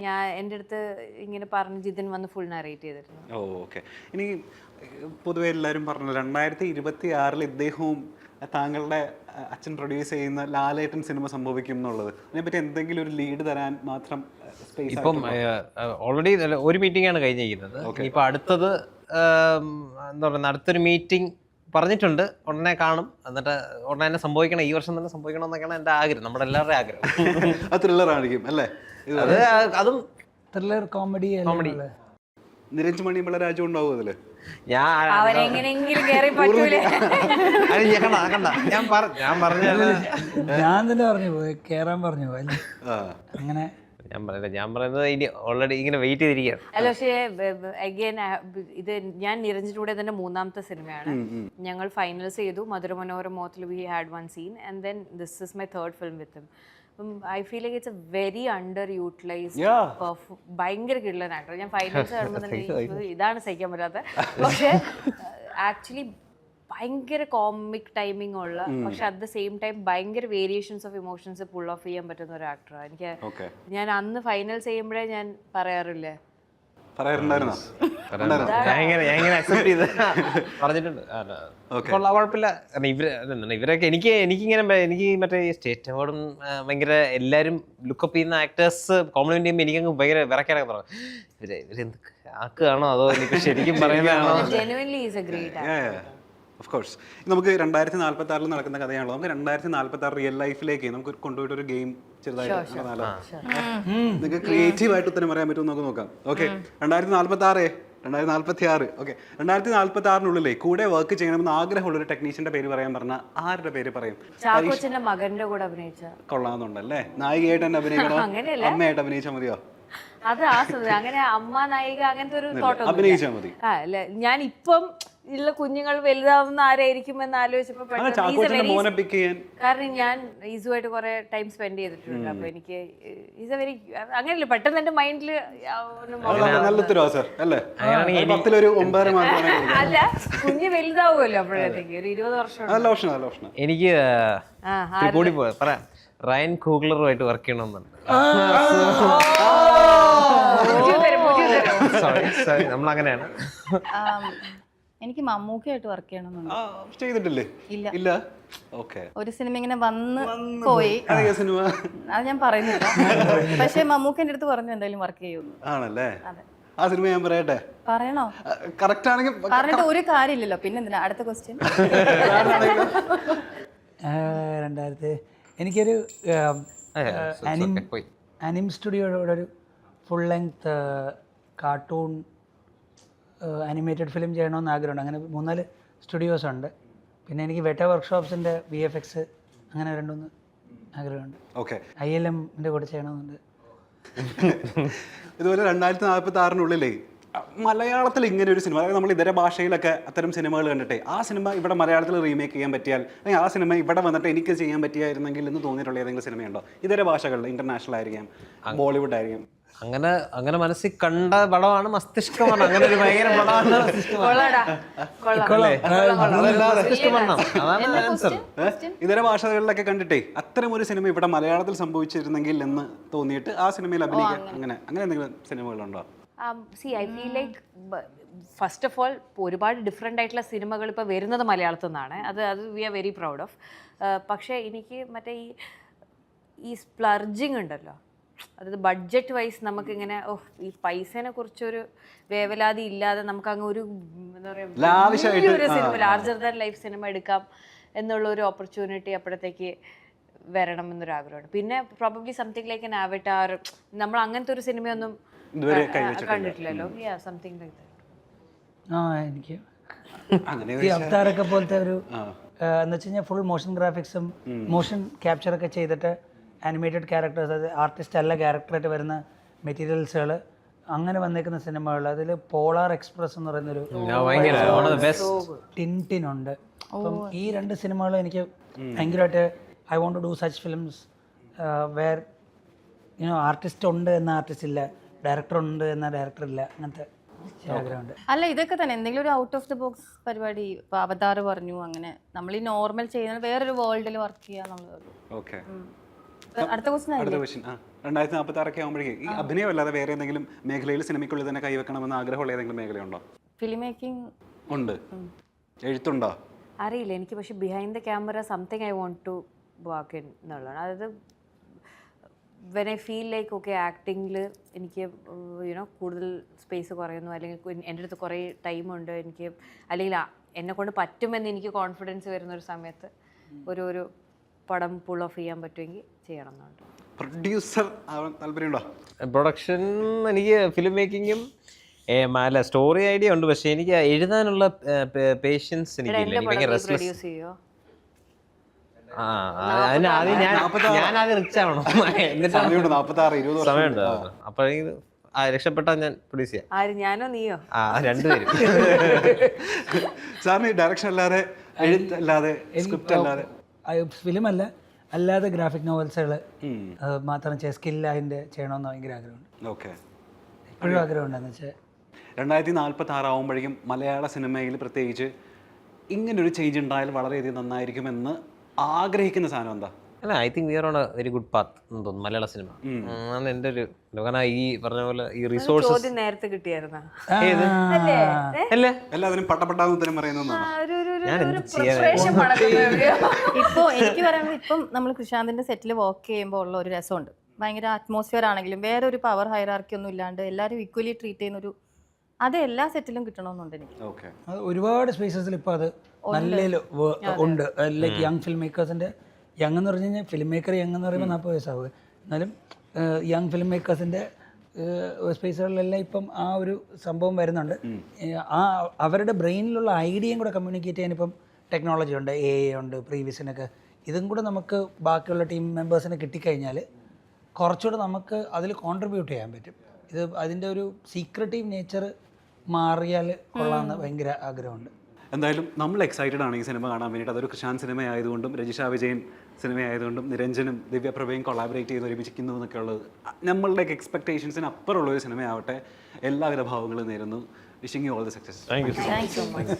ഞാൻ എൻ്റെ അടുത്ത് ഇങ്ങനെ പറഞ്ഞ് ജിതിൻ വന്ന് ഫുൾ നറേറ്റ് ചെയ്തിരുന്നു. ഓക്കെ. ഇനി പൊതുവെ എല്ലാവരും പറഞ്ഞു 2026 ഇദ്ദേഹവും താങ്കളുടെ അച്ഛൻ പ്രൊഡ്യൂസ് ചെയ്യുന്ന ലാലേട്ടൻ സിനിമ സംഭവിക്കും എന്നുള്ളത്. അതിനെപ്പറ്റി എന്തെങ്കിലും ഒരു ലീഡ് തരാൻ മാത്രം സ്പേസ്? ഇപ്പം ഓൾറെഡി ഒരു മീറ്റിംഗ് ആണ് കഴിഞ്ഞിരിക്കുന്നത്. ഇപ്പൊ അടുത്തത് എന്താ പറയുക, അടുത്തൊരു മീറ്റിംഗ് പറഞ്ഞിട്ടുണ്ട് ഉടനെ കാണും, എന്നിട്ട് ഉടനെ തന്നെ സംഭവിക്കണം, ഈ വർഷം തന്നെ സംഭവിക്കണം എന്നൊക്കെയാണ് എൻ്റെ ആഗ്രഹം, നമ്മുടെ എല്ലാവരുടെയും ആഗ്രഹം. അത് ത്രില്ലറായിരിക്കും അല്ലേ? അത് അതും ത്രില്ലർ കോമഡി. നിരഞ്ജ് മണിയുള്ള രാജ്യം ഉണ്ടാവും അതില്. ഞാൻ അവരെങ്ങനെങ്കിലും കേറി പറ്റൂലേ? ഞാൻ പറഞ്ഞ ഞാൻ തന്നെ പറഞ്ഞു പോയി കേറാൻ പറഞ്ഞു പോയി അങ്ങനെ. ഞാൻ പറയുന്നത് ഇനി ഓൾറെഡി ഇങ്ങനെ വെയിറ്റ് ചെയ്തിരിക്കുകയാണ്. അല്ല, പക്ഷേ അഗൈൻ ഇത് ഞാൻ നിരഞ്ജനൂടെ തന്നെ 3ാമത്തെ സിനിമയാണ്. ഞങ്ങൾ ഫൈനൽസ് ചെയ്തു. മധുരമനോരമോത്തിൽ we had 1 scene and then this is my 3rd film with him. I feel like it's a very underutilised ഭയങ്കര കിടലൻ ആക്ടർ. ഞാൻ ഫൈനൽസ് കാണുമ്പോൾ തന്നെ ഇതാണ് സഹിക്കാൻ പറ്റാത്ത. പക്ഷേ ആക്ച്വലി ഭയങ്കര കോമിക് ടൈമിംഗ് ഉള്ള, പക്ഷെ അറ്റ് ദ സെയിം ടൈം ഭയങ്കര variations of emotions pull off ചെയ്യാൻ പറ്റുന്ന ഒരു ആക്ടറാണ്. എനിക്ക് ഞാൻ അന്ന് ഫൈനൽസ് ചെയ്യുമ്പോഴേ ഞാൻ പറയാറില്ലേ, പറഞ്ഞിട്ടുണ്ട് കുഴപ്പമില്ല. ഇവരൊക്കെ എനിക്ക് മറ്റേ സ്റ്റേറ്റ് അവാർഡും ഭയങ്കര എല്ലാരും ലുക്കപ്പ് ചെയ്യുന്ന ആക്ടേഴ്സ് കോംപ്ലിമെന്റ് ചെയ്യുമ്പോൾ എനിക്കങ്ങ് ഭയങ്കര വിറക്കാനൊക്കെ തുടങ്ങും. ഇവരെന്ത് ആക്കുകയാണോ അതോ എനിക്ക് ശരിക്കും പറയുന്നതാണോ? Genuinely is a great actor. Of course. നമുക്ക് 2046 നടക്കുന്ന കഥയാണല്ലോ. നമുക്ക് 2046 റിയൽ ലൈഫിലേക്ക് നമുക്ക് കൊണ്ടുപോയിട്ട് ഒരു ഗെയിം ചെറുതായിട്ട് നിങ്ങൾക്ക് ക്രിയേറ്റീവ് ആയിട്ട് ഉത്തരം പറയാൻ പറ്റും നമുക്ക് നോക്കാം. ഓക്കെ, 2046 ഓക്കെ, 2046 കൂടെ വർക്ക് ചെയ്യണമെന്ന് ആഗ്രഹമുള്ള ഒരു ടെക്നീഷ്യന്റെ പേര് പറയാൻ പറഞ്ഞാൽ ആരുടെ പേര് പറയും? ചാക്കോച്ചന്റെ മകന്റെ കൂടെ അഭിനയിച്ച കൊള്ളാമെന്നുണ്ടല്ലേ? നായികയായിട്ട് തന്നെ അഭിനയിക്കണോ അമ്മയായിട്ട് അഭിനയിച്ചാൽ മതിയോ? അത് അങ്ങനെ അമ്മ നായിക അങ്ങനത്തെ ഒരു തോട്ടം അഭിനയിച്ചാൽ മതി. ഞാൻ ഇപ്പം ഉള്ള കുഞ്ഞുങ്ങൾ വലുതാവുന്ന ആരായിരിക്കും എന്ന് ആലോചിച്ചപ്പോ കാരണം ഞാൻ ഈസുമായിട്ട് കുറെ ടൈം സ്പെൻഡ് ചെയ്തിട്ടുണ്ട്. അപ്പൊ എനിക്ക് ഈസ് എ വെരി അങ്ങനെയല്ല പെട്ടെന്ന് എന്റെ മൈൻഡില് അല്ല, കുഞ്ഞ് വലുതാവുമല്ലോ അപ്പോഴത്തേക്ക് ഒരു 20 വർഷം. എനിക്ക് കൂടി പറയാം, റയൻ കൂഗ്ലറുമായിട്ട് വർക്ക് ചെയ്യണമെന്നുണ്ട്. നമ്മളങ്ങനെയാണ്. എനിക്ക് മമ്മൂക്കയായിട്ട് വർക്ക് ചെയ്യണമെന്നുണ്ട്. ചെയ്തിട്ടില്ലേ? ഇല്ല. ഒരു സിനിമ ഇങ്ങനെ വന്ന് പോയി, അത് ഞാൻ പറയുന്നില്ല. പക്ഷെ മമ്മൂക്കന്റെ അടുത്ത് പറഞ്ഞു എന്തായാലും വർക്ക് ചെയ്യുന്നു. ആണല്ലേ? ആ സിനിമ ഞാൻ പറയട്ടെ? പറയണോ? കറക്റ്റ് ആണെങ്കിൽ പറഞ്ഞിട്ട് ഒരു കാര്യമില്ലല്ലോ. പിന്നെന്തിനാ അടുത്ത ക്വസ്റ്റ്യൻ? 2000 എനിക്കൊരു അനിം സ്റ്റുഡിയോയുടെ ഒരു full length cartoon animated film ചെയ്യണമെന്ന് ആഗ്രഹമുണ്ട്. അങ്ങനെ 3-4 സ്റ്റുഡിയോസ് ഉണ്ട്. പിന്നെ എനിക്ക് വെട്ട വർക്ക്ഷോപ്സിൻ്റെ VFX അങ്ങനെ 2-3 ആഗ്രഹമുണ്ട്. ILM-ൻ്റെ കൂടെ ചെയ്യണമെന്നുണ്ട്. ഇതുപോലെ 2046 മലയാളത്തിൽ ഇങ്ങനെ ഒരു സിനിമ, അതായത് നമ്മൾ ഇതര ഭാഷയിലൊക്കെ അത്തരം സിനിമകൾ കണ്ടിട്ടേ ആ സിനിമ ഇവിടെ മലയാളത്തിൽ റീമേക്ക് ചെയ്യാൻ പറ്റിയാൽ, അല്ലെങ്കിൽ ആ സിനിമ ഇവിടെ വന്നിട്ട് എനിക്ക് ചെയ്യാൻ പറ്റിയായിരുന്നെങ്കിൽ എന്ന് തോന്നിയിട്ടുള്ള ഏതെങ്കിലും സിനിമയുണ്ടോ? ഇതര ഭാഷകളിൽ, ഇന്റർനാഷണൽ ആയിരിക്കാം, ബോളിവുഡ് ആയിരിക്കാം. അങ്ങനെ മനസ്സിൽ കണ്ട പടമാണ് മസ്തിഷ്കമാണ്. അങ്ങനെ ഒരു ഭയങ്കര പടമാണ്. ഇതര ഭാഷകളിലൊക്കെ കണ്ടിട്ടേ അത്തരം ഒരു സിനിമ ഇവിടെ മലയാളത്തിൽ സംഭവിച്ചിരുന്നെങ്കിൽ എന്ന് തോന്നിയിട്ട് ആ സിനിമയിൽ അഭിനയിക്കാൻ അങ്ങനെ എന്തെങ്കിലും സിനിമകളുണ്ടോ? I feel like first of all ഒരുപാട് ഡിഫറെൻ്റ് ആയിട്ടുള്ള സിനിമകൾ ഇപ്പോൾ വരുന്നത് മലയാളത്തിൽ നിന്നാണ്. അത് we are very proud of. പക്ഷേ എനിക്ക് മറ്റേ ഈ സ്പ്ലർജിങ് ഉണ്ടല്ലോ, അതായത് ബഡ്ജറ്റ് വൈസ് നമുക്കിങ്ങനെ ഈ പൈസേനെ കുറിച്ചൊരു വേവലാതി ഇല്ലാതെ നമുക്ക് അങ്ങ് ഒരു എന്താ പറയുക ഒരു cinema larger than life cinema എടുക്കാം എന്നുള്ള ഒരു ഓപ്പർച്യൂണിറ്റി അപ്പോഴത്തേക്ക് വരണം എന്നൊരാഗ്രഹമുണ്ട്. പിന്നെ പ്രോബബ്ലി സംതിങ് ലൈക്ക് എൻ ആവറ്റാർ, നമ്മൾ അങ്ങനത്തെ ഒരു സിനിമയൊന്നും കണ്ടിട്ടില്ലല്ലോ. Something like that. എനിക്ക് ഈ അവതാരൊക്കെ പോലത്തെ ഒരു എന്ന് വെച്ച് കഴിഞ്ഞാൽ ഫുൾ മോഷൻ ഗ്രാഫിക്സും മോഷൻ ക്യാപ്ചറൊക്കെ ചെയ്തിട്ട് ആനിമേറ്റഡ് ക്യാരക്ടേഴ്സ്, അത് ആർട്ടിസ്റ്റ് അല്ല ക്യാരക്ടറായിട്ട് വരുന്ന മെറ്റീരിയൽസുകൾ അങ്ങനെ വന്നേക്കുന്ന സിനിമകൾ. അതിൽ പോളാർ എക്സ്പ്രസ് എന്ന് പറയുന്നൊരു ടിൻറ്റിനുണ്ട്. അപ്പം ഈ 2 സിനിമകളും എനിക്ക് ഭയങ്കരമായിട്ട് I want to do such films where artist ഉണ്ട് എന്ന ആർട്ടിസ്റ്റ് ഇല്ല, ഡയറക്ടർ ഉണ്ട് എന്ന ഡയറക്ടർ ഇല്ല, അങ്ങനത്തെ ആഗ്രഹമുണ്ട്. അല്ല, ഇതൊക്കെ തന്നെ എന്തെങ്കിലും ഒരു ഔട്ട് ഓഫ് ദി ബോക്സ് പരിപാടി. ഇപ്പോൾ അവതാർ പറഞ്ഞു, അങ്ങനെ നമ്മൾ ഈ നോർമൽ ചെയ്യുന്ന വേറൊരു വേൾഡിൽ വർക്ക് ചെയ്യാന്നുള്ളത്. അടുത്ത ക്വസ്റ്റ്യൻ 2046 ആകുമ്പോഴേക്കും ഈ അഭിനയം അല്ലാതെ വേറെ എന്തെങ്കിലും മേഖലയിൽ സിനിമയ്ക്കുള്ളിൽ തന്നെ കൈവെക്കണമെന്ന് ആഗ്രഹമുള്ള ഏതെങ്കിലും മേഖലയുണ്ടോ? ഫിലിം മേക്കിംഗ് ഉണ്ട്. എഴുത്തുണ്ടോ? അറിയില്ല എനിക്ക്. പക്ഷെ behind the camera something I want to work in എന്നുള്ളതാണ്. അതായത് when I feel like okay ആക്ടിങ്ങിൽ എനിക്ക് കൂടുതൽ സ്പേസ് കുറയുന്നു, അല്ലെങ്കിൽ എൻ്റെ അടുത്ത് കുറേ ടൈമുണ്ട് എനിക്ക്, അല്ലെങ്കിൽ എന്നെ കൊണ്ട് പറ്റുമെന്ന് എനിക്ക് കോൺഫിഡൻസ് വരുന്ന ഒരു സമയത്ത് ഒരു പടം പുൾ ഓഫ് ചെയ്യാൻ പറ്റുമെങ്കിൽ ചെയ്യണം എന്നുണ്ട്. പ്രൊഡ്യൂസർ ആവാൻ താല്പര്യമുണ്ടോ? പ്രൊഡക്ഷൻ എനിക്ക് ഫിലിം മേക്കിങ്ങും അല്ല സ്റ്റോറി ഐഡിയ ഉണ്ട്, പക്ഷെ എനിക്ക് എഴുതാനുള്ള പേഷ്യൻസ് എനിക്കില്ല. എനിക്ക് ഭയങ്കര റെസ്റ്റ്ലെസ്. പ്രൊഡ്യൂസ് ചെയ്യോ? ആദ്യം ഞാൻ ആദ്യം റിച്ച് ആവണം, എന്നിട്ട് സമയമുണ്ട്, 46-20 വർഷം. സമയമുണ്ട്. അപ്പൊ രക്ഷപ്പെട്ടാ ഞാൻ പ്രൊഡ്യൂസ് ചെയ്യാം. ആര്, ഞാനോ നീയോ? രണ്ടുപേരും. സാറിന് ഡയറക്ഷൻ അല്ലാതെ, എഴുത്തല്ലാതെ, സ്ക്രിപ്റ്റ് അല്ലാതെ, ഫിലിം അല്ലാതെ ഗ്രാഫിക് നോവൽസുകൾ മാത്രം സ്കില്ല് അതിൻ്റെ ചെയ്യണമെന്ന് ഭയങ്കര ആഗ്രഹമുണ്ട്. ഓക്കെ. എപ്പോഴും ആഗ്രഹമുണ്ടെന്ന് വെച്ചാൽ 2046 ആവുമ്പോഴേക്കും മലയാള സിനിമയിൽ പ്രത്യേകിച്ച് ഇങ്ങനൊരു ചേഞ്ച് ഉണ്ടായാൽ വളരെയധികം നന്നായിരിക്കുമെന്ന് ആഗ്രഹിക്കുന്ന സാധനം എന്താ? അല്ല, I think we R on A very good path എന്ന് തോന്നുന്നു മലയാള സിനിമ. ആണ് എൻ്റെ ഒരു കാരണം. ഈ പറഞ്ഞ പോലെ ഈ റിസോഴ്സസ് ചോദ്യം നേരത്തെ കിട്ടിയായിരുന്ന എല്ലാവരും പട്ടപട്ടാന്നത്തിനും പറയുന്നതാണ്. ഞാൻ എന്ത് ചെയ്യാൻ. ഇപ്പോൾ എനിക്ക് പറയുന്നത്, ഇപ്പം നമ്മൾ കൃഷാന്തിന്റെ സെറ്റിൽ വർക്ക് ചെയ്യുമ്പോൾ ഉള്ള ഒരു രസമുണ്ട്. ഭയങ്കര അറ്റ്മോസ്ഫിയർ ആണെങ്കിലും വേറെ ഒരു പവർ ഹൈറാർക്കി ഒന്നും ഇല്ലാണ്ട് എല്ലാവരും ഈക്വലി ട്രീറ്റ് ചെയ്യുന്ന ഒരു, അത് എല്ലാ സെറ്റിലും കിട്ടണമെന്നുണ്ട് എനിക്ക്. ഓക്കെ. അത് ഒരുപാട് സ്പേസസിൽ ഇപ്പോൾ അത് നല്ല ഉണ്ട്. ലൈക്ക് യങ് ഫിലിം മേക്കേഴ്സിൻ്റെ, യങ് എന്ന് പറഞ്ഞു കഴിഞ്ഞാൽ ഫിലിം മേക്കർ യങ് എന്ന് പറയുമ്പോൾ 40 വയസ്സാവുക, എന്നാലും യങ് ഫിലിം മേക്കേഴ്സിൻ്റെ സ്പേസുകളിലെല്ലാം ഇപ്പം ആ ഒരു സംഭവം വരുന്നുണ്ട്. അവരുടെ ബ്രെയിനിലുള്ള ഐഡിയയും കൂടെ കമ്മ്യൂണിക്കേറ്റ് ചെയ്യാൻ ഇപ്പം ടെക്നോളജി ഉണ്ട്, AI ഉണ്ട്, പ്രീവിയസിനൊക്കെ. ഇതും കൂടെ നമുക്ക് ബാക്കിയുള്ള ടീം മെമ്പേഴ്സിന് കിട്ടിക്കഴിഞ്ഞാൽ കുറച്ചുകൂടെ നമുക്ക് അതിൽ കോൺട്രിബ്യൂട്ട് ചെയ്യാൻ പറ്റും. ഇത് അതിൻ്റെ ഒരു സീക്രട്ടീവ് നേച്ചർ മാറിയാൽ കൊള്ളാമെന്ന് ഭയങ്കര ആഗ്രഹമുണ്ട്. എന്തായാലും നമ്മൾ എക്സൈറ്റഡ് ആണ് ഈ സിനിമ കാണാൻ വേണ്ടിയിട്ട്. അതൊരു കൃഷാന്ത് സിനിമ ആയതുകൊണ്ടും രജിഷ വിജയൻ സിനിമയായതുകൊണ്ടും നിരഞ്ജനും ദിവ്യപ്രഭയും കൊളാബറേറ്റ് ചെയ്ത് ഒരുമിച്ചിരിക്കുന്നു എന്നൊക്കെ ഉള്ളത് നമ്മളുടെ എക്സ്പെക്ടേഷൻസിന് അപ്പുറമുള്ളൊരു സിനിമയാവട്ടെ. എല്ലാവിധ ഭാവങ്ങളും നേരുന്നു. Wishing you all the success. Thank you. Thank you so much.